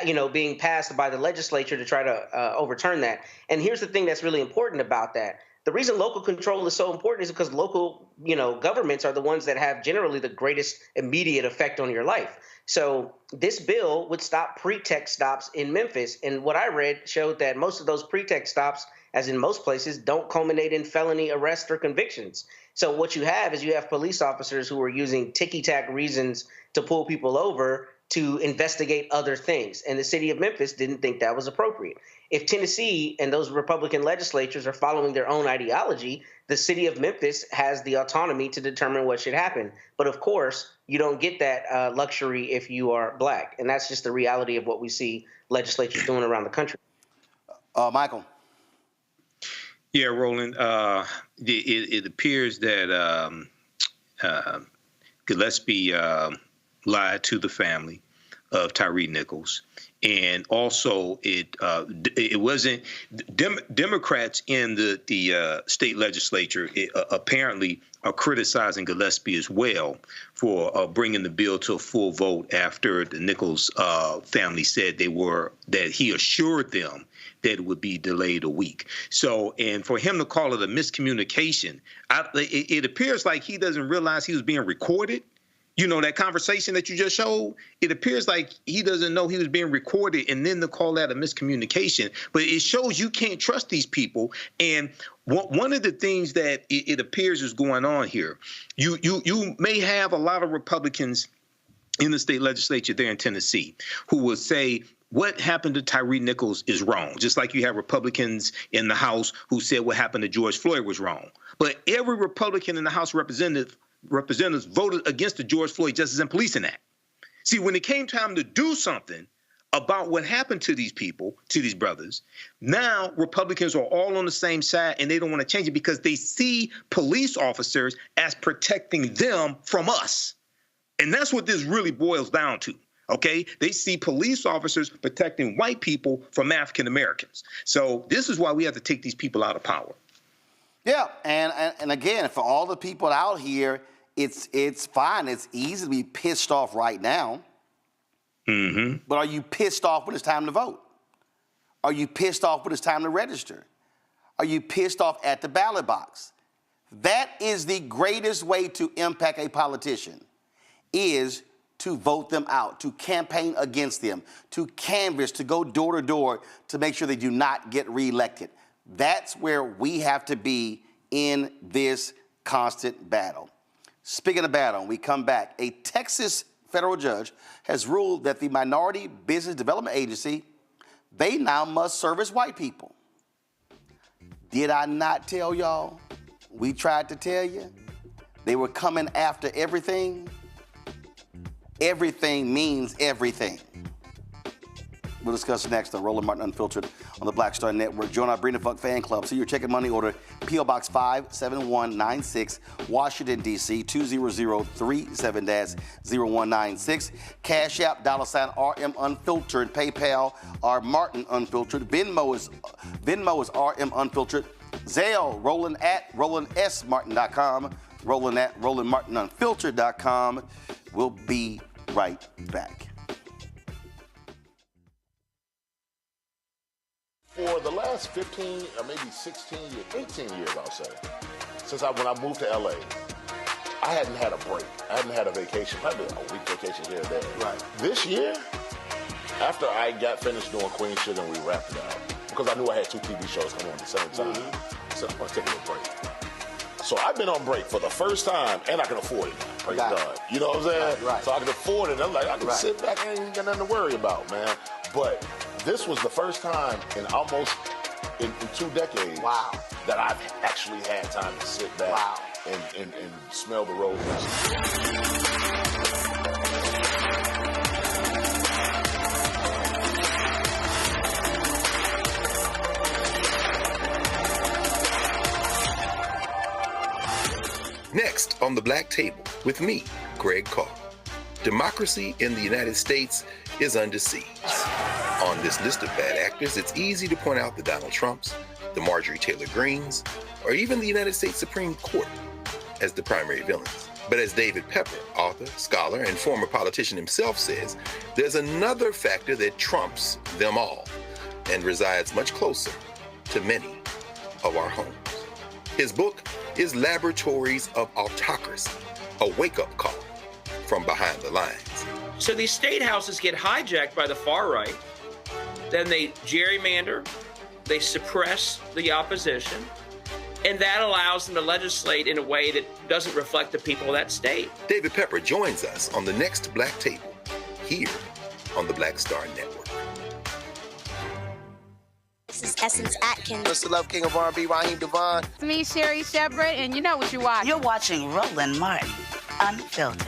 S2: you know, being passed by the legislature to try to overturn that. And here's the thing that's really important about that. The reason local control is so important is because local, you know, governments are the ones that have generally the greatest immediate effect on your life. So this bill would stop pretext stops in Memphis. And what I read showed that most of those pretext stops, as in most places, don't culminate in felony arrests or convictions. So what you have is you have police officers who are using ticky-tack reasons to pull people over to investigate other things. And the city of Memphis didn't think that was appropriate. If Tennessee and those Republican legislatures are following their own ideology, the city of Memphis has the autonomy to determine what should happen. But of course, you don't get that luxury if you are black. And that's just the reality of what we see legislatures doing around the country.
S1: Michael.
S5: Yeah, Roland, it appears that Gillespie lied to the family of Tyre Nichols. And also, it wasn't Democrats in the state legislature apparently are criticizing Gillespie as well for bringing the bill to a full vote after the Nichols family said that he assured them that it would be delayed a week. So, and for him to call it a miscommunication, it appears like he doesn't realize he was being recorded. You know, that conversation that you just showed, it appears like he doesn't know he was being recorded, and then to call that a miscommunication. But it shows you can't trust these people. And one of the things that it appears is going on here, you may have a lot of Republicans in the state legislature there in Tennessee who will say, what happened to Tyre Nichols is wrong, just like you have Republicans in the House who said what happened to George Floyd was wrong. But every Republican in the House of Representatives voted against the George Floyd Justice and Policing Act. See, when it came time to do something about what happened to these people, to these brothers, now Republicans are all on the same side, and they don't want to change it because they see police officers as protecting them from us. And that's what this really boils down to. Okay, they see police officers protecting white people from African Americans. So this is why we have to take these people out of power.
S1: Yeah, and again, for all the people out here, it's fine. It's easy to be pissed off right now. Mm-hmm. But are you pissed off when it's time to vote? Are you pissed off when it's time to register? Are you pissed off at the ballot box? That is the greatest way to impact a politician, is to vote them out, to campaign against them, to canvass, to go door to door to make sure they do not get reelected. That's where we have to be in this constant battle. Speaking of battle, we come back. A Texas federal judge has ruled that the Minority Business Development Agency, they now must service white people. Did I not tell y'all? We tried to tell you. They were coming after everything. Everything means everything. We'll discuss next on Roland Martin Unfiltered on the Black Star Network. Join our Bring the Fuck fan club. See your check and money order, P.O. Box 57196, Washington, D.C. 20037-0196. Cash App, $RM Unfiltered. PayPal, R Martin Unfiltered. Venmo is RM Unfiltered. Zelle, Roland at RolandSMartin.com. Roland at RolandMartinUnfiltered.com. We'll be right back.
S6: For the last 15 or maybe 16 years, 18 years, I'll say, since when I moved to LA, I hadn't had a break. I hadn't had a vacation, probably a week vacation here and there.
S1: Right.
S6: This year, after I got finished doing Queen Shit and we wrapped it up, because I knew I had 2 TV shows coming on at the same time, I said, I'm going to take a little break. So I've been on break for the first time, and I can afford it now. Praise God. You know what I'm saying?
S1: Right.
S6: So I can afford it. I'm like, I can sit back and ain't got nothing to worry about, man. But this was the first time in almost in 2 decades that I've actually had time to sit back and smell the roses.
S8: Next on the Black Table with me, Greg Carr. Democracy in the United States is under siege. On this list of bad actors, it's easy to point out the Donald Trumps, the Marjorie Taylor Greens, or even the United States Supreme Court as the primary villains. But as David Pepper, author, scholar, and former politician himself says, there's another factor that trumps them all and resides much closer to many of our homes. His book is Laboratories of Autocracy, a wake-up call from behind the lines.
S9: So these state houses get hijacked by the far right, then they gerrymander, they suppress the opposition, and that allows them to legislate in a way that doesn't reflect the people of that state.
S8: David Pepper joins us on the next Black Table, here on the Black Star Network.
S11: This is Essence Atkins.
S18: Mr. Love King of R&B, Raheem Devon.
S11: It's me, Sherry Shepherd, and you know what you're watching.
S21: You're watching Roland Martin Unfiltered.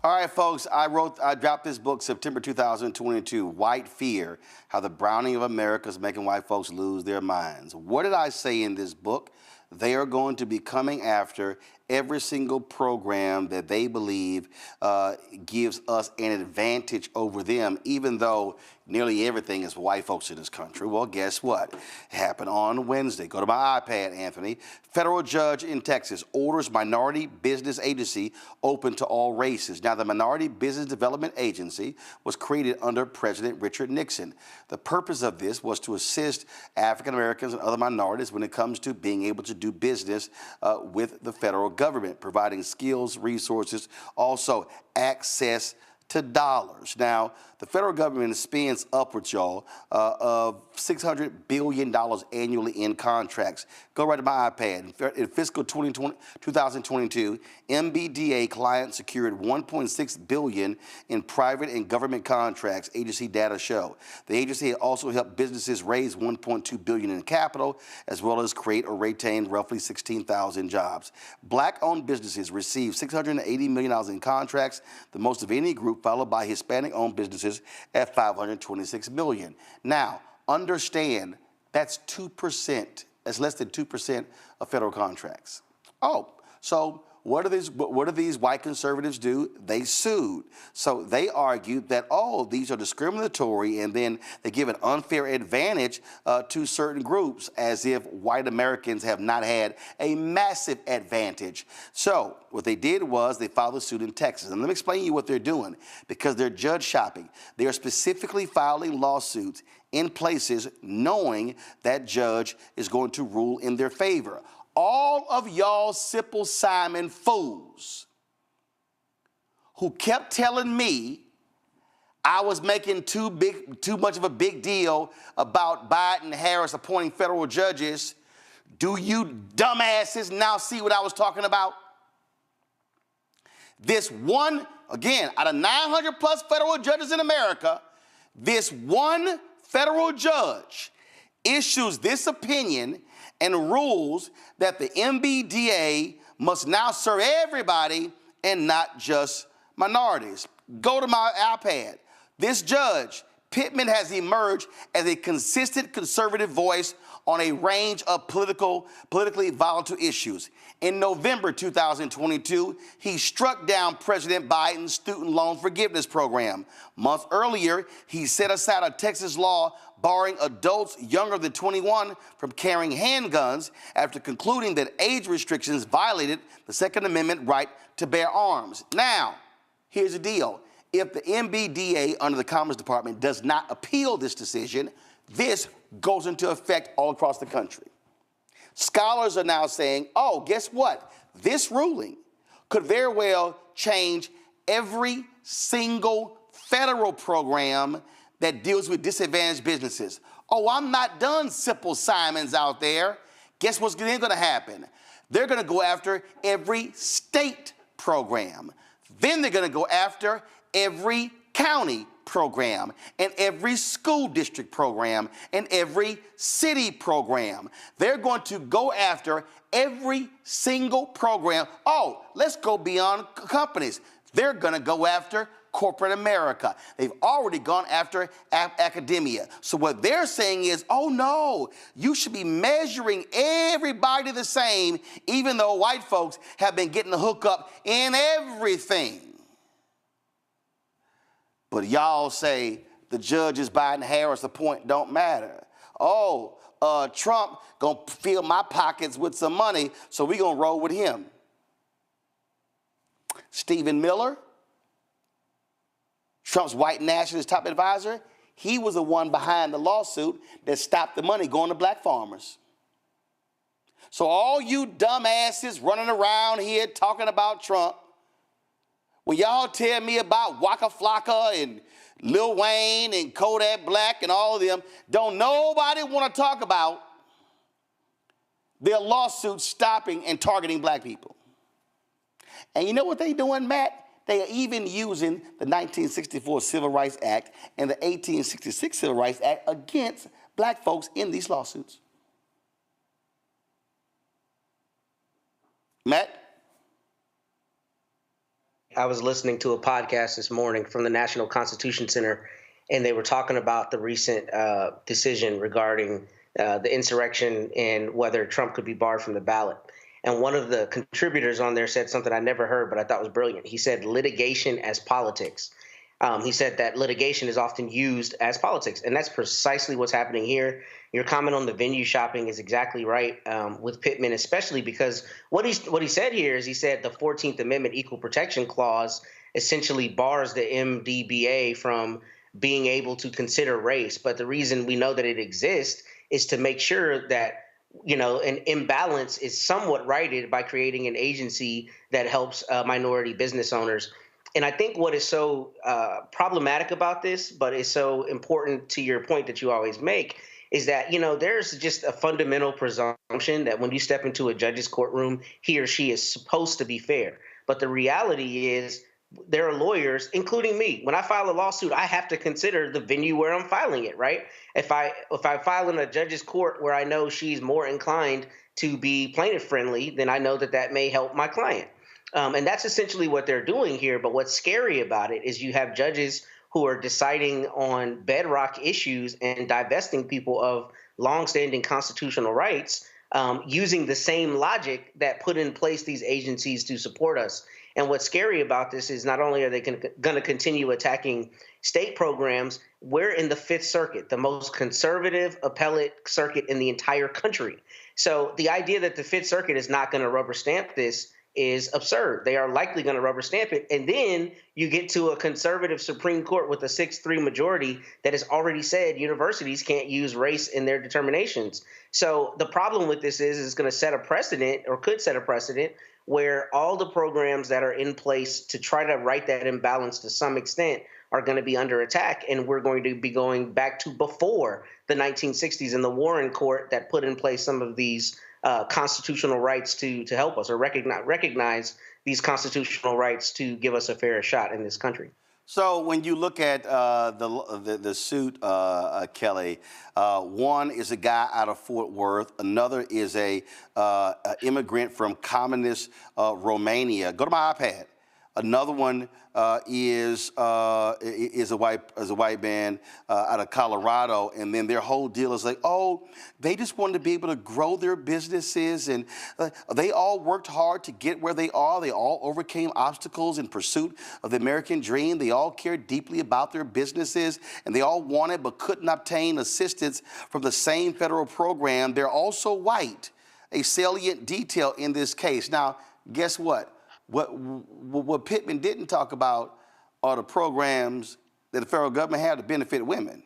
S1: All right, folks, I dropped this book September 2022, White Fear, How the Browning of America is Making White Folks Lose Their Minds. What did I say in this book? They are going to be coming after every single program that they believe gives us an advantage over them, even though nearly everything is for white folks in this country. Well, guess what? It happened on Wednesday. Go to my iPad, Anthony. Federal judge in Texas orders minority business agency open to all races. Now, the Minority Business Development Agency was created under President Richard Nixon. The purpose of this was to assist African Americans and other minorities when it comes to being able to do business with the federal government, providing skills, resources, also access to dollars. Now, the federal government spends upwards, y'all, of $600 billion annually in contracts. Go right to my iPad. In fiscal 2022, MBDA clients secured $1.6 billion in private and government contracts, agency data show. The agency also helped businesses raise $1.2 billion in capital, as well as create or retain roughly 16,000 jobs. Black-owned businesses received $680 million in contracts, the most of any group, followed by Hispanic-owned businesses at $526 million. Now, understand that's 2%. That's less than 2% of federal contracts. Oh, so what do these white conservatives do? They sued. So they argued that, oh, these are discriminatory, and then they give an unfair advantage to certain groups, as if white Americans have not had a massive advantage. So what they did was they filed a suit in Texas. And let me explain to you what they're doing, because they're judge shopping. They are specifically filing lawsuits in places knowing that judge is going to rule in their favor. All of y'all Simple Simon fools who kept telling me I was making too much of a big deal about Biden and Harris appointing federal judges, do you dumbasses now see what I was talking about? This one, again, out of 900 plus federal judges in America, this one federal judge issues this opinion and rules that the MBDA must now serve everybody and not just minorities. Go to my iPad. This judge, Pittman, has emerged as a consistent conservative voice on a range of politically volatile issues. In November 2022, he struck down President Biden's student loan forgiveness program. Months earlier, he set aside a Texas law barring adults younger than 21 from carrying handguns after concluding that age restrictions violated the Second Amendment right to bear arms. Now, here's the deal. If the MBDA under the Commerce Department does not appeal this decision, this goes into effect all across the country. Scholars are now saying, oh, guess what? This ruling could very well change every single federal program that deals with disadvantaged businesses. Oh, I'm not done, Simple Simons out there. Guess what's then going to happen? They're going to go after every state program. Then they're going to go after every county program and every school district program and every city program. They're going to go after every single program. Oh, let's go beyond companies. They're going to go after corporate America. They've already gone after academia. So what they're saying is, oh no, you should be measuring everybody the same, even though white folks have been getting the hookup in everything. But y'all say the judges Biden, Harris, the point don't matter. Oh, Trump gonna fill my pockets with some money, so we gonna roll with him. Stephen Miller, Trump's white nationalist top advisor, he was the one behind the lawsuit that stopped the money going to black farmers. So all you dumbasses running around here talking about Trump, when y'all tell me about Waka Flocka and Lil Wayne and Kodak Black and all of them, don't nobody want to talk about their lawsuits stopping and targeting black people. And you know what they doing, Matt? They are even using the 1964 Civil Rights Act and the 1866 Civil Rights Act against black folks in these lawsuits. Matt?
S2: I was listening to a podcast this morning from the National Constitution Center, and they were talking about the recent decision regarding the insurrection and whether Trump could be barred from the ballot. And one of the contributors on there said something I never heard, but I thought was brilliant. He said litigation as politics. He said that litigation is often used as politics, and that's precisely what's happening here. Your comment on the venue shopping is exactly right with Pittman, especially because what he said here is he said the 14th Amendment Equal Protection Clause essentially bars the MDBA from being able to consider race. But the reason we know that it exists is to make sure that an imbalance is somewhat righted by creating an agency that helps minority business owners. And I think what is so problematic about this, but is so important to your point that you always make, is that, there's just a fundamental presumption that when you step into a judge's courtroom, he or she is supposed to be fair. But the reality is there are lawyers, including me. When I file a lawsuit, I have to consider the venue where I'm filing it, right? If I file in a judge's court where I know she's more inclined to be plaintiff friendly, then I know that may help my client. And that's essentially what they're doing here. But what's scary about it is you have judges who are deciding on bedrock issues and divesting people of longstanding constitutional rights using the same logic that put in place these agencies to support us. And what's scary about this is not only are they going to continue attacking state programs, we're in the Fifth Circuit, the most conservative appellate circuit in the entire country. So the idea that the Fifth Circuit is not going to rubber stamp this is absurd. They are likely going to rubber stamp it. And then you get to a conservative Supreme Court with a 6-3 majority that has already said universities can't use race in their determinations. So the problem with this is it's going to set a precedent, or could set a precedent, where all the programs that are in place to try to right that imbalance to some extent are going to be under attack. And we're going to be going back to before the 1960s and the Warren Court that put in place some of these constitutional rights to help us, or recognize these constitutional rights to give us a fair shot in this country.
S1: So when you look at the suit, Kelly, one is a guy out of Fort Worth. Another is a immigrant from communist Romania. Go to my iPad. Another one is a white man out of Colorado, and then their whole deal is like, oh, they just wanted to be able to grow their businesses, and they all worked hard to get where they are. They all overcame obstacles in pursuit of the American dream. They all cared deeply about their businesses, and they all wanted but couldn't obtain assistance from the same federal program. They're also white, a salient detail in this case. Now, guess what? What Pittman didn't talk about are the programs that the federal government had to benefit women.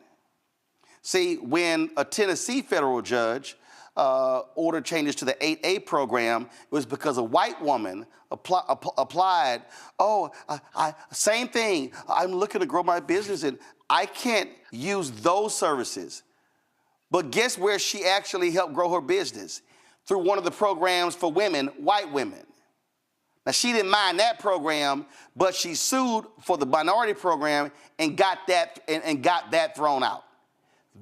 S1: See, when a Tennessee federal judge ordered changes to the 8A program, it was because a white woman applied. Oh, same thing. I'm looking to grow my business, and I can't use those services. But guess where she actually helped grow her business? Through one of the programs for women, white women. Now, she didn't mind that program, but she sued for the minority program and got that thrown out.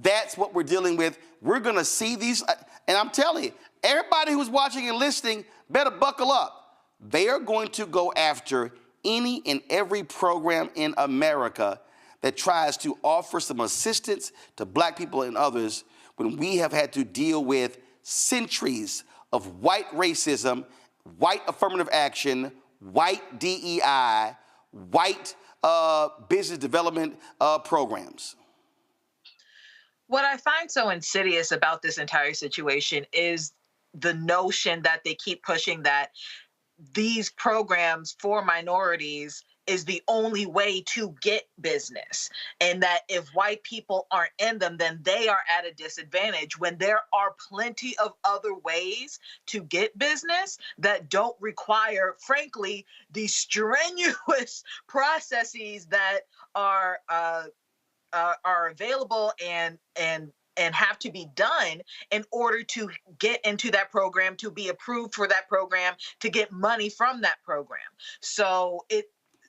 S1: That's what we're dealing with. We're going to see these, and I'm telling you, everybody who's watching and listening better buckle up. They are going to go after any and every program in America that tries to offer some assistance to black people and others when we have had to deal with centuries of white racism, white affirmative action, white DEI, white business development programs.
S17: What I find so insidious about this entire situation is the notion that they keep pushing that these programs for minorities is the only way to get business, and that if white people aren't in them, then they are at a disadvantage, when there are plenty of other ways to get business that don't require, frankly, the strenuous processes that are available and have to be done in order to get into that program, to be approved for that program, to get money from that program. So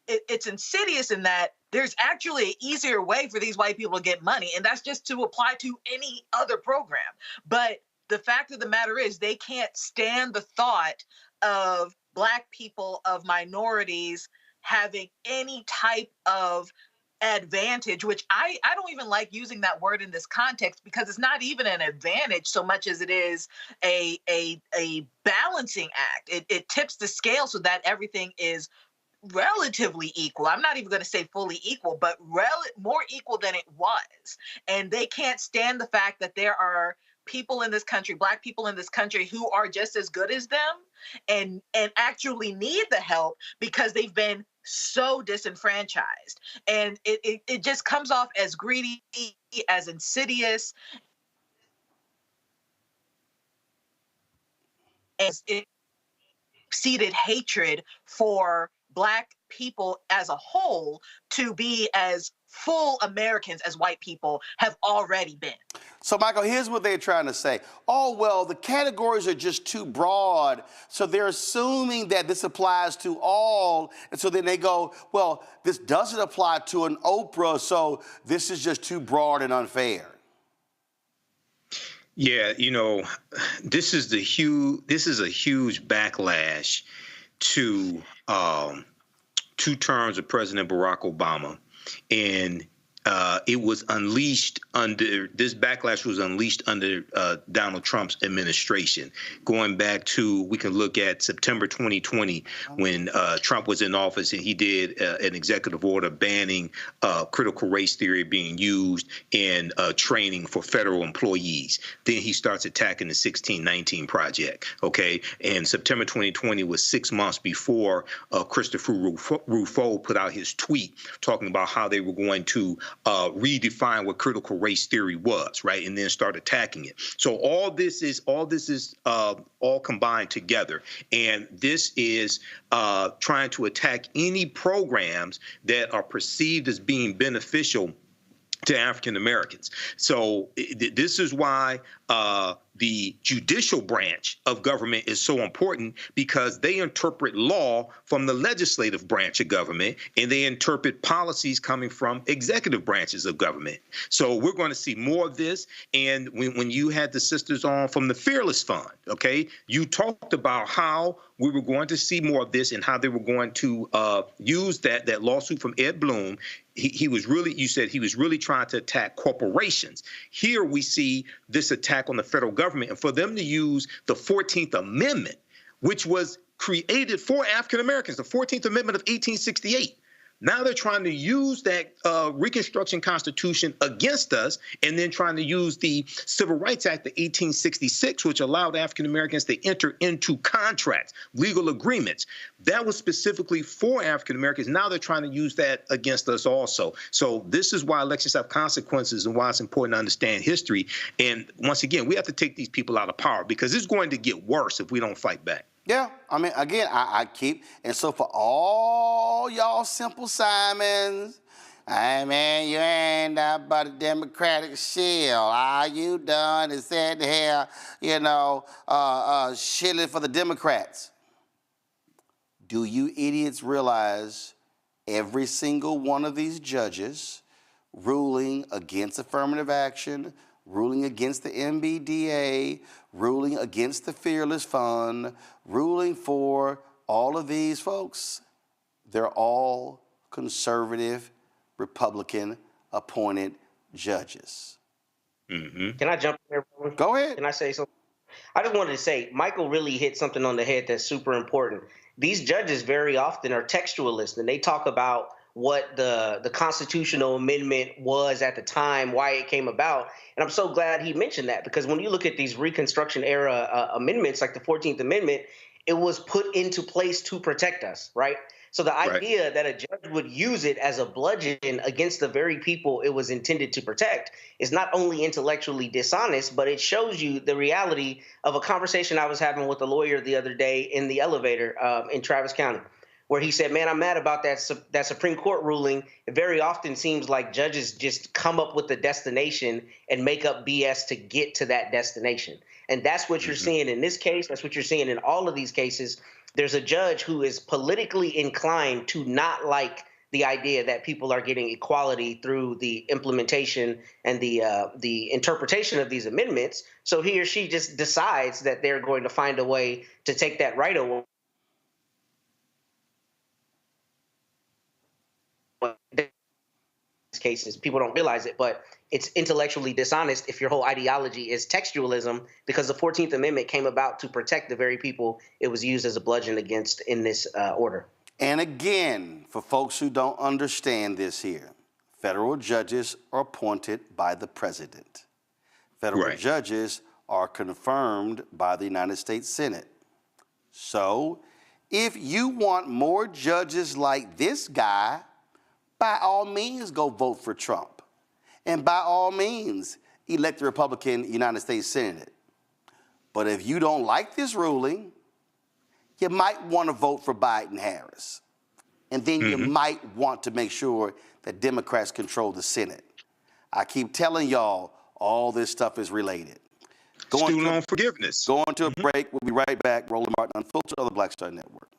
S17: it's insidious in that there's actually an easier way for these white people to get money, and that's just to apply to any other program. But the fact of the matter is they can't stand the thought of Black people, of minorities, having any type of advantage, which I don't even like using that word in this context, because it's not even an advantage so much as it is a balancing act. It tips the scale so that everything is relatively equal. I'm not even going to say fully equal, but more equal than it was. And they can't stand the fact that there are people in this country, Black people in this country, who are just as good as them and actually need the help because they've been so disenfranchised. And it just comes off as greedy, as insidious, as seated hatred for Black people as a whole to be as full Americans as white people have already been.
S1: So, Michael, here's what they're trying to say. Oh, well, the categories are just too broad, so they're assuming that this applies to all, and so then they go, well, this doesn't apply to an Oprah, so this is just too broad and unfair.
S5: Yeah, you know, this is a huge backlash to 2 terms of President Barack Obama, and it was unleashed this backlash was unleashed under Donald Trump's administration. Going back to, we can look at September 2020 when Trump was in office, and he did an executive order banning critical race theory being used in training for federal employees. Then he starts attacking the 1619 Project. Okay, and September 2020 was 6 months before Christopher Rufo put out his tweet talking about how they were going to redefine what critical race theory was, right, and then start attacking it. So all this is all combined together, and this is trying to attack any programs that are perceived as being beneficial to African Americans. So this is why the judicial branch of government is so important, because they interpret law from the legislative branch of government, and they interpret policies coming from executive branches of government. So we're going to see more of this. And when you had the sisters on from the Fearless Fund, okay, you talked about how we were going to see more of this and how they were going to use that lawsuit from Ed Blum. He was really, you said he was really trying to attack corporations. Here we see this attack on the federal government, and for them to use the 14th Amendment, which was created for African Americans, the 14th Amendment of 1868. Now they're trying to use that Reconstruction Constitution against us, and then trying to use the Civil Rights Act of 1866, which allowed African Americans to enter into contracts, legal agreements. That was specifically for African Americans. Now they're trying to use that against us also. So this is why elections have consequences, and why it's important to understand history. And once again, we have to take these people out of power, because it's going to get worse if we don't fight back.
S1: Yeah, I mean, again, I keep, and so for all y'all Simple Simons, hey man, you ain't that but a Democratic shield. All you done is said to have, shilling for the Democrats. Do you idiots realize every single one of these judges ruling against affirmative action, ruling against the MBDA, ruling against the Fearless Fund, ruling for all of these folks, they're all conservative, Republican appointed judges.
S2: Mm-hmm. Can I jump in there?
S1: Go ahead.
S2: Can I say something? I just wanted to say, Michael really hit something on the head that's super important. These judges very often are textualists, and they talk about what the constitutional amendment was at the time, why it came about. And I'm so glad he mentioned that, because when you look at these Reconstruction era amendments, like the 14th Amendment, it was put into place to protect us, right? So the idea that a judge would use it as a bludgeon against the very people it was intended to protect is not only intellectually dishonest, but it shows you the reality of a conversation I was having with a lawyer the other day in the elevator in Travis County, where he said, man, I'm mad about that Supreme Court ruling. It very often seems like judges just come up with the destination and make up BS to get to that destination. And that's what you're seeing in this case. That's what you're seeing in all of these cases. There's a judge who is politically inclined to not like the idea that people are getting equality through the implementation and the interpretation of these amendments. So he or she just decides that they're going to find a way to take that right away. cases. People don't realize it, but it's intellectually dishonest if your whole ideology is textualism, because the 14th Amendment came about to protect the very people it was used as a bludgeon against in this order.
S1: And again, for folks who don't understand this here, federal judges are appointed by the president. Federal judges are confirmed by the United States Senate. So if you want more judges like this guy, by all means go vote for Trump. And by all means, elect the Republican United States Senate. But if you don't like this ruling, you might want to vote for Biden-Harris. And then you might want to make sure that Democrats control the Senate. I keep telling y'all, all this stuff is related.
S5: Student loan forgiveness.
S1: Going to a break. We'll be right back. Roland Martin Unfiltered on the Black Star Network.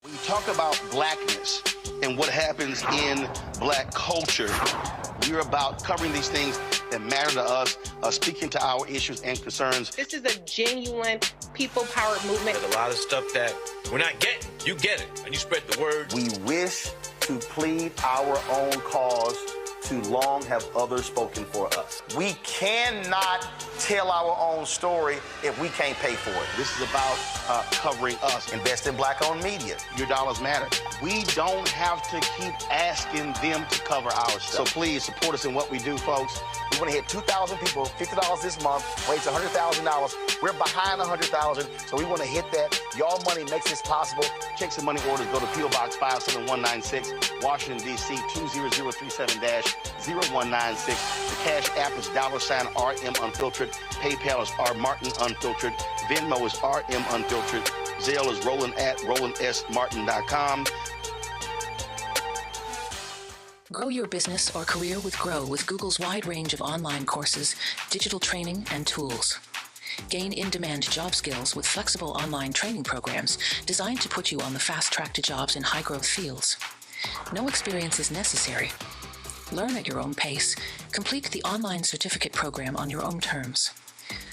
S1: When you talk about blackness and what happens in black culture, we're about covering these things that matter to us, speaking to our issues and concerns.
S3: This is a genuine people-powered movement.
S4: There's a lot of stuff that we're not getting. You get it, and you spread the word.
S1: We wish to plead our own cause. Too long have others spoken for us. We cannot tell our own story if we can't pay for it. This is about covering us. Invest in black-owned media. Your dollars matter. We don't have to keep asking them to cover our stuff. So please support us in what we do, folks. We want to hit 2,000 people, $50 this month, raise $100,000. We're behind 100,000, so we want to hit that. Y'all money makes this possible. Checks and money orders go to P.O. Box 57196, Washington, D.C. 20037-0196. The Cash App is $RM Unfiltered. PayPal is R Martin Unfiltered. Venmo is RM Unfiltered. Zelle is Roland at RolandSMartin.com.
S12: Grow your business or career with Grow with Google's wide range of online courses, digital training, and tools. Gain in-demand job skills with flexible online training programs designed to put you on the fast track to jobs in high-growth fields. No experience is necessary. Learn at your own pace. Complete the online certificate program on your own terms.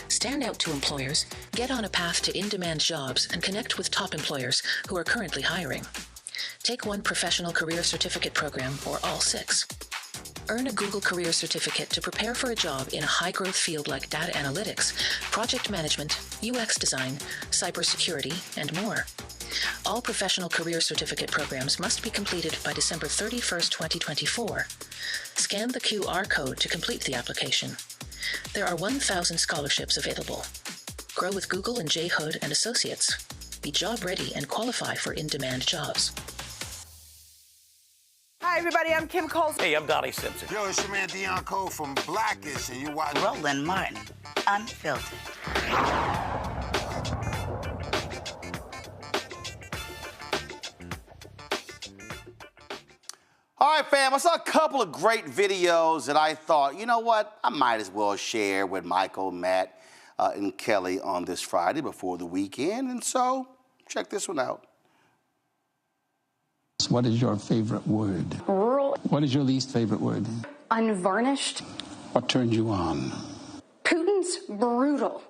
S12: Stand out to employers, get on a path to in-demand jobs, and connect with top employers who are currently hiring. Take one professional career certificate program or all 6. Earn a Google Career Certificate to prepare for a job in a high-growth field like data analytics, project management, UX design, cybersecurity, and more. All professional career certificate programs must be completed by December 31st, 2024. Scan the QR code to complete the application. There are 1,000 scholarships available. Grow with Google and J. Hood and Associates. Be job ready and qualify for in-demand jobs.
S13: Hi, everybody. I'm Kim Coles.
S4: Hey, I'm Donnie Simpson.
S14: Yo, it's your man Deion Cole from Blackish, and you watch
S21: Roland Martin Unfiltered.
S1: All right, fam, I saw a couple of great videos that I thought, you know what, I might as well share with Michael, Matt, and Kelly on this Friday before the weekend. And so, check this one out.
S23: What is your favorite word?
S26: Rural.
S23: What is your least favorite word?
S26: Unvarnished.
S23: What turns you on?
S26: Putin's brutal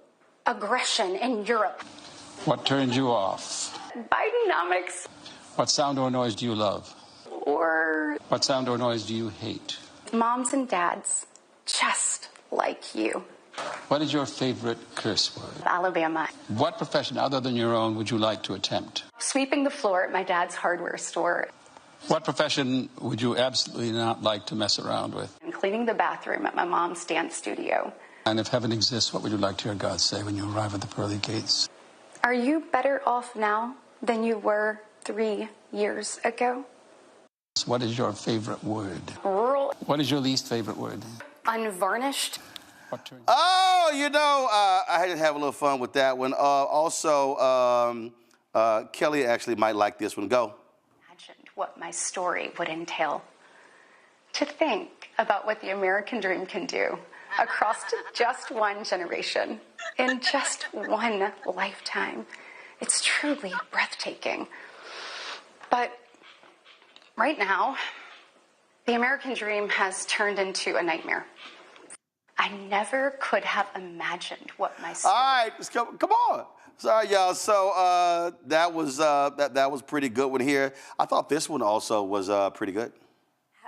S26: aggression in Europe.
S23: What turns you off?
S26: Bidenomics.
S23: What sound or noise do you love?
S26: Or
S23: What sound or noise do you hate?
S26: moms and dads just like you.
S23: What is your favorite curse word?
S26: Alabama.
S23: What profession other than your own would you like to attempt?
S26: Sweeping the floor at my dad's hardware store.
S23: What profession would you absolutely not like to mess around with?
S26: And cleaning the bathroom at my mom's dance studio.
S23: And if heaven exists, what would you like to hear God say when you arrive at the pearly gates?
S26: Are you better off now than you were 3 years ago?
S23: What is your favorite word?
S26: Rural.
S23: What is your least favorite word?
S26: Unvarnished.
S1: Oh, you know, I had to have a little fun with that one. Kelly actually might like this one. Go.
S26: Imagined what my story would entail. To think about what the American dream can do across just one generation, in just one lifetime. It's truly breathtaking. But right now, the American dream has turned into a nightmare. I I never could have imagined what my story.
S1: All right, let's come on. Sorry, y'all. So that was pretty good one here. I thought this one also was pretty good.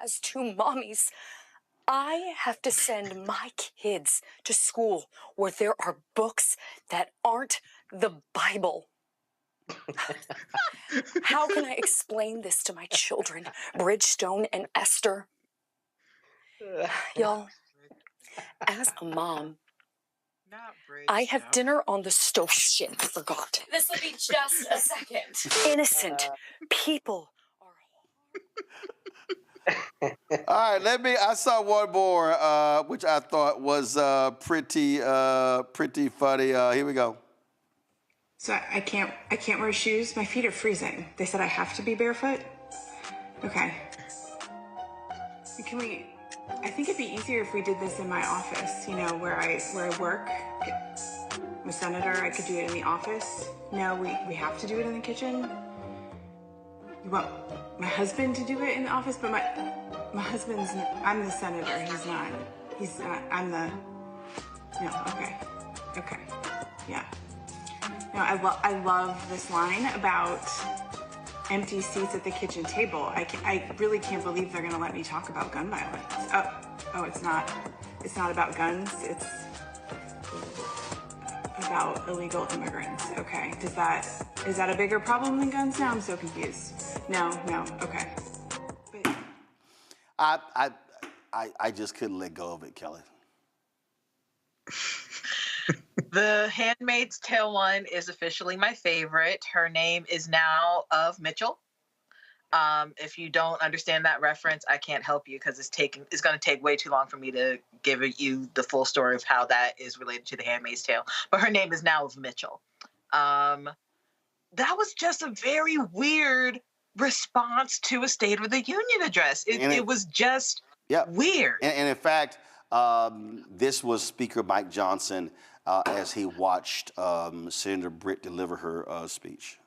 S7: As two mommies, I have to send my kids to school where there are books that aren't the Bible. How can I explain this to my children, Bridgestone and Esther? Y'all, as a mom, I have dinner on the stove. Shit, I forgot. This will be just a second. Innocent people.
S1: All right, I saw one more, which I thought was pretty funny. Here we go.
S13: So I can't wear shoes. My feet are freezing. They said I have to be barefoot. Okay. I think it'd be easier if we did this in my office, where I work. I'm a senator, I could do it in the office. No, we have to do it in the kitchen. You want my husband to do it in the office, but my husband's, I'm the senator, he's not, okay, yeah. No, I love this line about empty seats at the kitchen table. I really can't believe they're gonna let me talk about gun violence. Oh, it's not about guns, it's about illegal immigrants. Okay, is that a bigger problem than guns now? I'm so confused. No, okay. But
S1: I just couldn't let go of it, Kelly.
S17: The Handmaid's Tale one is officially my favorite. Her name is now of Mitchell. If you don't understand that reference, I can't help you because it's going to take way too long for me to give you the full story of how that is related to the Handmaid's Tale. But her name is now of Mitchell. That was just a very weird response to a State of the Union address. It was just weird.
S1: And in fact, this was Speaker Mike Johnson as he watched Senator Britt deliver her speech.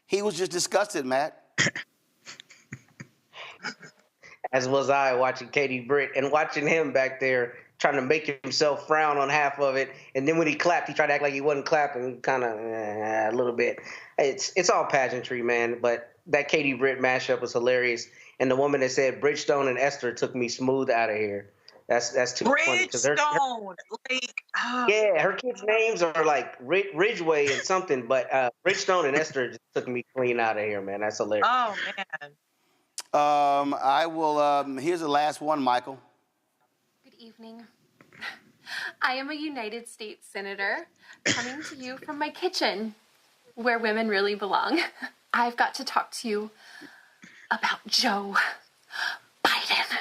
S1: He was just disgusted, Matt.
S2: As was I, watching Katie Britt and watching him back there trying to make himself frown on half of it. And then when he clapped, he tried to act like he wasn't clapping, kind of a little bit. It's all pageantry, man. But that Katie Britt mashup was hilarious. And the woman that said Bridgestone and Esther took me smooth out of here. That's too funny.
S17: Bridgestone,
S2: yeah, her kids' names are like Ridgeway and something, but Bridgestone and Esther just took me clean out of here, man. That's hilarious.
S17: Oh man.
S1: I will. Here's the last one, Michael.
S10: Good evening. I am a United States Senator coming to you from my kitchen, where women really belong. I've got to talk to you about Joe Biden.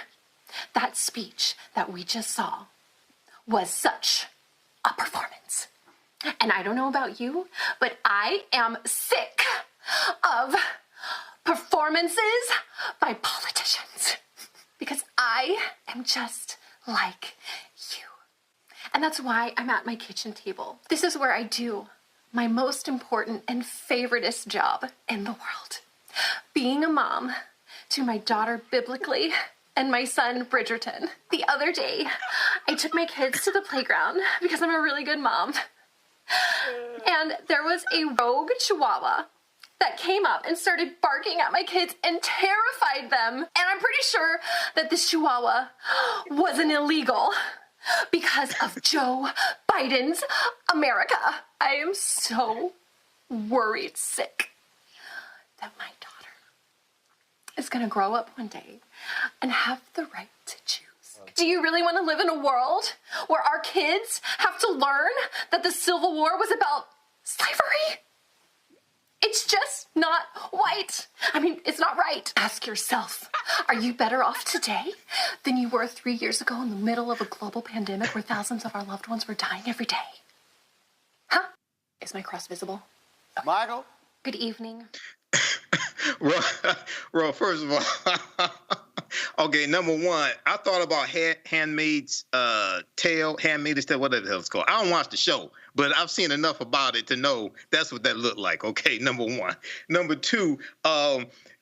S10: That speech that we just saw was such a performance. And I don't know about you, but I am sick of performances by politicians because I am just like you. And that's why I'm at my kitchen table. This is where I do my most important and favoriteest job in the world. Being a mom to my daughter biblically and my son Bridgerton. The other day, I took my kids to the playground because I'm a really good mom. And there was a rogue chihuahua that came up and started barking at my kids and terrified them. And I'm pretty sure that this chihuahua wasn't illegal because of Joe Biden's America. I am so worried sick that my daughter is gonna grow up one day and have the right to choose. Do you really want to live in a world where our kids have to learn that the Civil War was about slavery? It's just not white. I mean, it's not right. Ask yourself, Are you better off today than you were 3 years ago in the middle of a global pandemic where thousands of our loved ones were dying every day? Huh? Is my cross visible?
S1: Okay. Michael?
S10: Good evening.
S5: Well, first of all, okay, number one, I thought about Handmaid's Tale, Handmaid's Tale, whatever the hell it's called. I don't watch the show, but I've seen enough about it to know that's what that looked like. Okay, number one. Number two,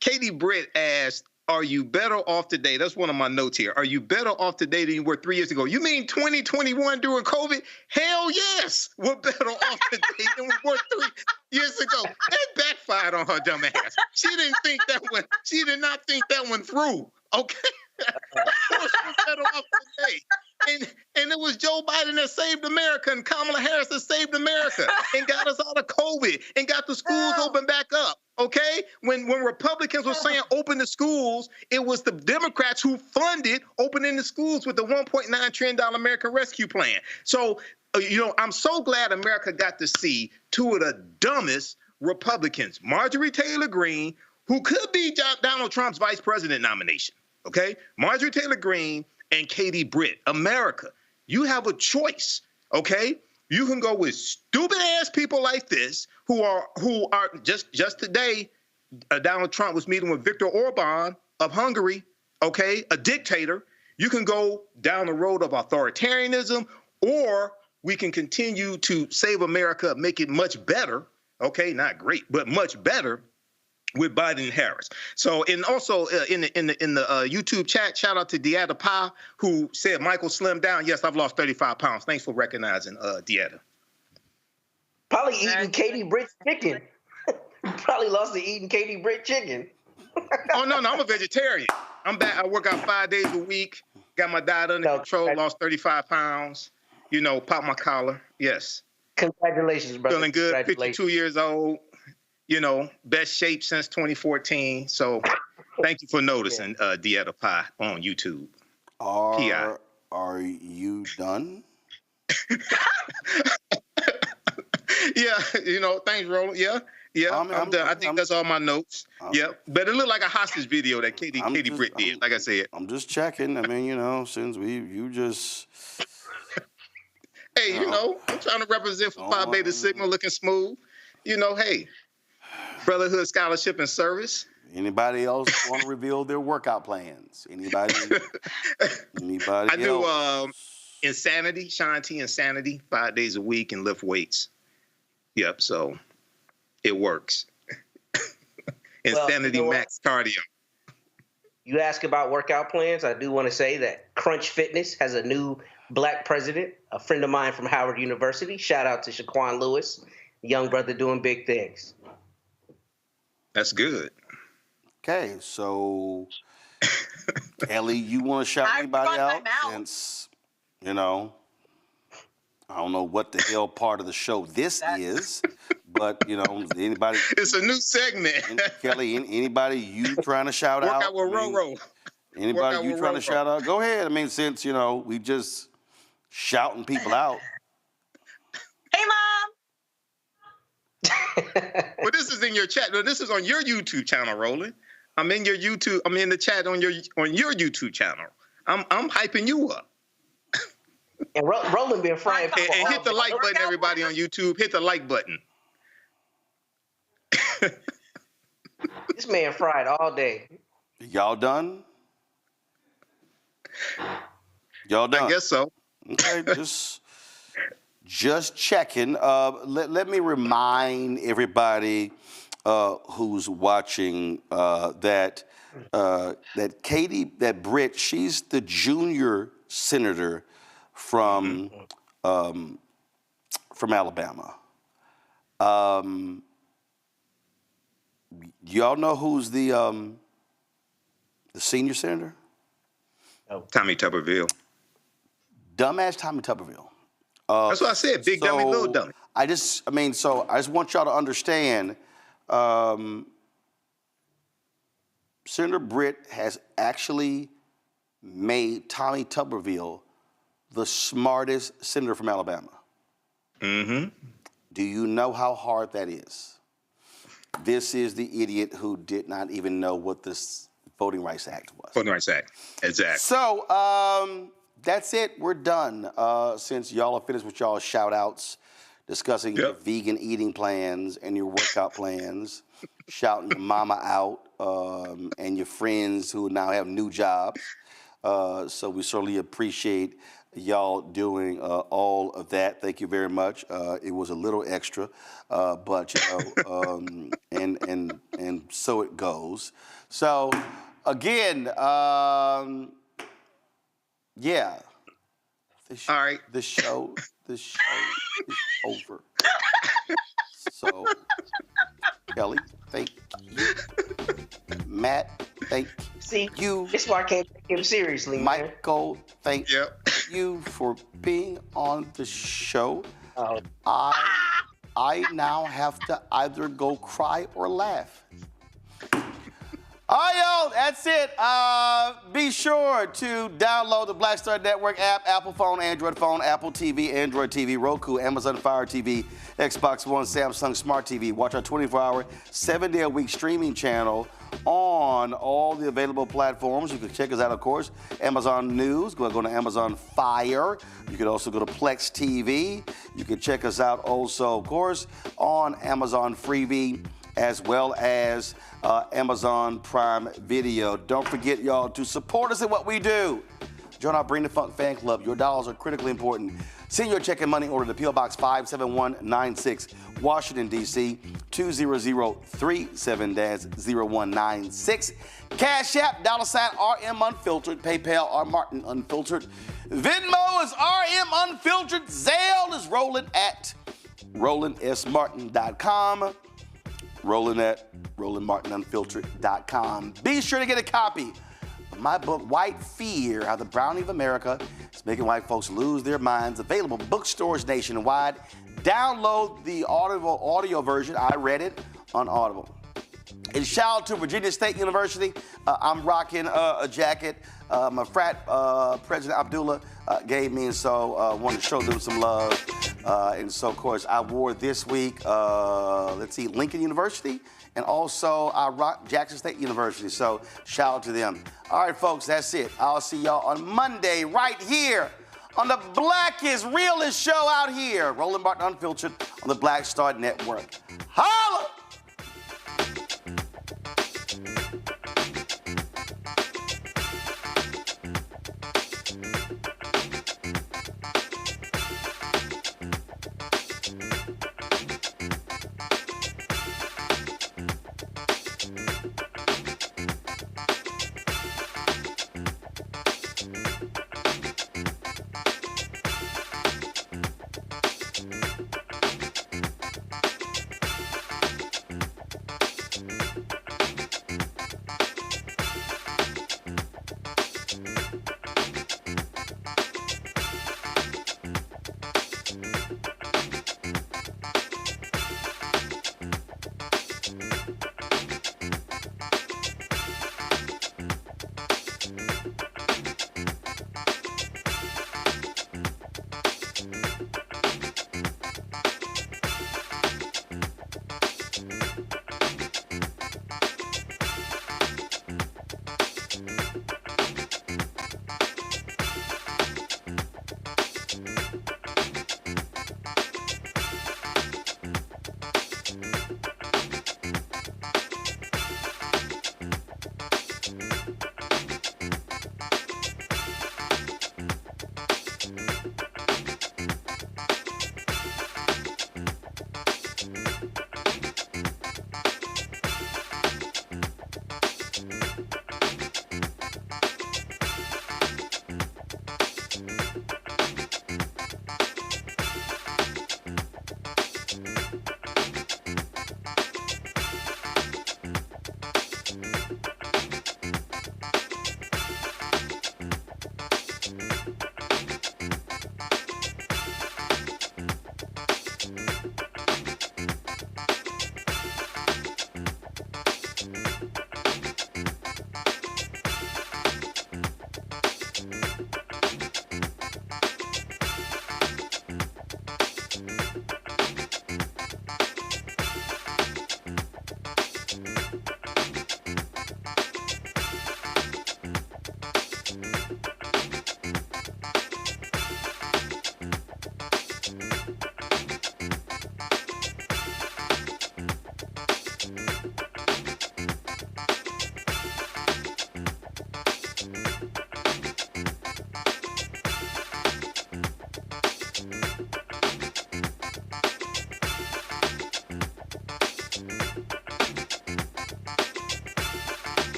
S5: Katie Britt asked, are you better off today? That's one of my notes here. Are you better off today than you were 3 years ago? You mean 2021 during COVID? Hell yes, we're better off today than we were 3 years ago. That backfired on her dumb ass. She didn't think that one. She did not think that one through. Okay, of course we're better off today. And it was Joe Biden that saved America, and Kamala Harris that saved America, and got us out of COVID, and got the schools open back up. Okay, when Republicans were saying open the schools, it was the Democrats who funded opening the schools with the $1.9 trillion American Rescue Plan. So, I'm so glad America got to see two of the dumbest Republicans, Marjorie Taylor Greene, who could be Donald Trump's vice president nomination. Okay, Marjorie Taylor Greene and Katie Britt. America, you have a choice. Okay. You can go with stupid ass people like this who are just today. Donald Trump was meeting with Viktor Orban of Hungary, okay, a dictator. You can go down the road of authoritarianism, or we can continue to save America, make it much better, okay, not great, but much better with Biden and Harris. So, and also in the YouTube chat, shout out to Deetta Pie, who said Michael slimmed down. Yes, I've lost 35 pounds. Thanks for recognizing Deetta.
S2: Probably eating Katie Britt chicken. Probably lost to eating Katie Britt chicken.
S5: Oh, no, I'm a vegetarian. I'm back. I work out 5 days a week. Got my diet under control. Lost 35 pounds. Pop my collar. Yes.
S2: Congratulations, brother.
S5: Feeling good. 52 years old. Best shape since 2014. So thank you for noticing, Deetta Pie on YouTube.
S1: Are you done?
S5: Yeah, thanks, Roland. Yeah, I'm done. I think that's all my notes. Yeah, but it looked like a hostage video that Katie Britt did, like I said.
S1: I'm just checking. I mean, since you just...
S5: Hey, I'm trying to represent for Phi Beta Sigma, looking smooth. Hey, brotherhood, scholarship, and service.
S1: Anybody else want to reveal their workout plans? Anybody
S5: I do Insanity, Sean T. Insanity, 5 days a week, and lift weights. Yep, so it works. Insanity max cardio.
S2: You ask about workout plans. I do want to say that Crunch Fitness has a new black president, a friend of mine from Howard University. Shout out to Shaquan Lewis, young brother doing big things.
S5: That's good.
S1: Okay, so Ellie, you want to shout anybody out? Since, I don't know what the hell part of the show this is, but, anybody.
S5: It's a new segment.
S1: Kelly, anybody you trying to shout out?
S5: Workout with Roro.
S1: Anybody you trying to shout out? Go ahead. I mean, since, we just shouting people out.
S17: Hey, Mom.
S5: Well, this is in your chat. No, this is on your YouTube channel, Roland. I'm in your YouTube. I'm in the chat on your YouTube channel. I'm hyping you up.
S2: And Roland been frying.
S5: And hit the like button, everybody on YouTube. Hit the like button.
S2: This man fried all day.
S1: Y'all done? Y'all done?
S5: I guess so.
S1: Okay, just checking. Let me remind everybody who's watching that Britt, she's the junior senator from Alabama. Y'all know who's the senior senator?
S5: Tommy Tuberville.
S1: Dumbass Tommy Tuberville.
S5: That's what I said. Big dummy, little dummy.
S1: I just want y'all to understand. Senator Britt has actually made Tommy Tuberville the smartest senator from Alabama.
S5: Mm-hmm.
S1: Do you know how hard that is? This is the idiot who did not even know what the Voting Rights Act was.
S5: Voting Rights Act, exactly.
S1: So that's it. We're done. Since y'all are finished with y'all shout-outs, discussing your vegan eating plans and your workout plans, shouting your mama out and your friends who now have new jobs. So we certainly appreciate y'all doing all of that. Thank you very much. It was a little extra, but you know, and so it goes. So again, yeah. All right. The show is over. So Kelly, thank you. Matt, thank you.
S2: That's why I can't take him seriously.
S1: Michael, thank you for being on the show. I now have to either go cry or laugh. All right, y'all, that's it. Be sure to download the Black Star Network app, Apple phone, Android phone, Apple TV, Android TV, Roku, Amazon Fire TV, Xbox One, Samsung Smart TV. Watch our 24-hour, 7-day-a-week streaming channel on all the available platforms. You can check us out, of course, Amazon News. Go to Amazon Fire. You can also go to Plex TV. You can check us out also, of course, on Amazon Freevee, as well as Amazon Prime Video. Don't forget, y'all, to support us in what we do. Join our Bring the Funk fan club. Your dollars are critically important. Send your check and money order to P.O. Box 57196, Washington, D.C., 20037-0196. Cash App, $RM Unfiltered. PayPal, R Martin Unfiltered. Venmo is RM Unfiltered. Zelle is rolling at RolandSMartin.com. Rolling at RolandMartinUnfiltered.com. Be sure to get a copy of my book, White Fear, How the Browning of America is Making White Folks Lose Their Minds. Available bookstores nationwide. Download the audio version. I read it on Audible. And shout out to Virginia State University. I'm rocking a jacket my frat President Abdullah gave me, and so wanted to show them some love. And so, of course, I wore this week, Lincoln University, and also I rock Jackson State University. So shout out to them. All right, folks, that's it. I'll see y'all on Monday right here on the blackest, realest show out here, Roland Martin Unfiltered on the Black Star Network. Holla!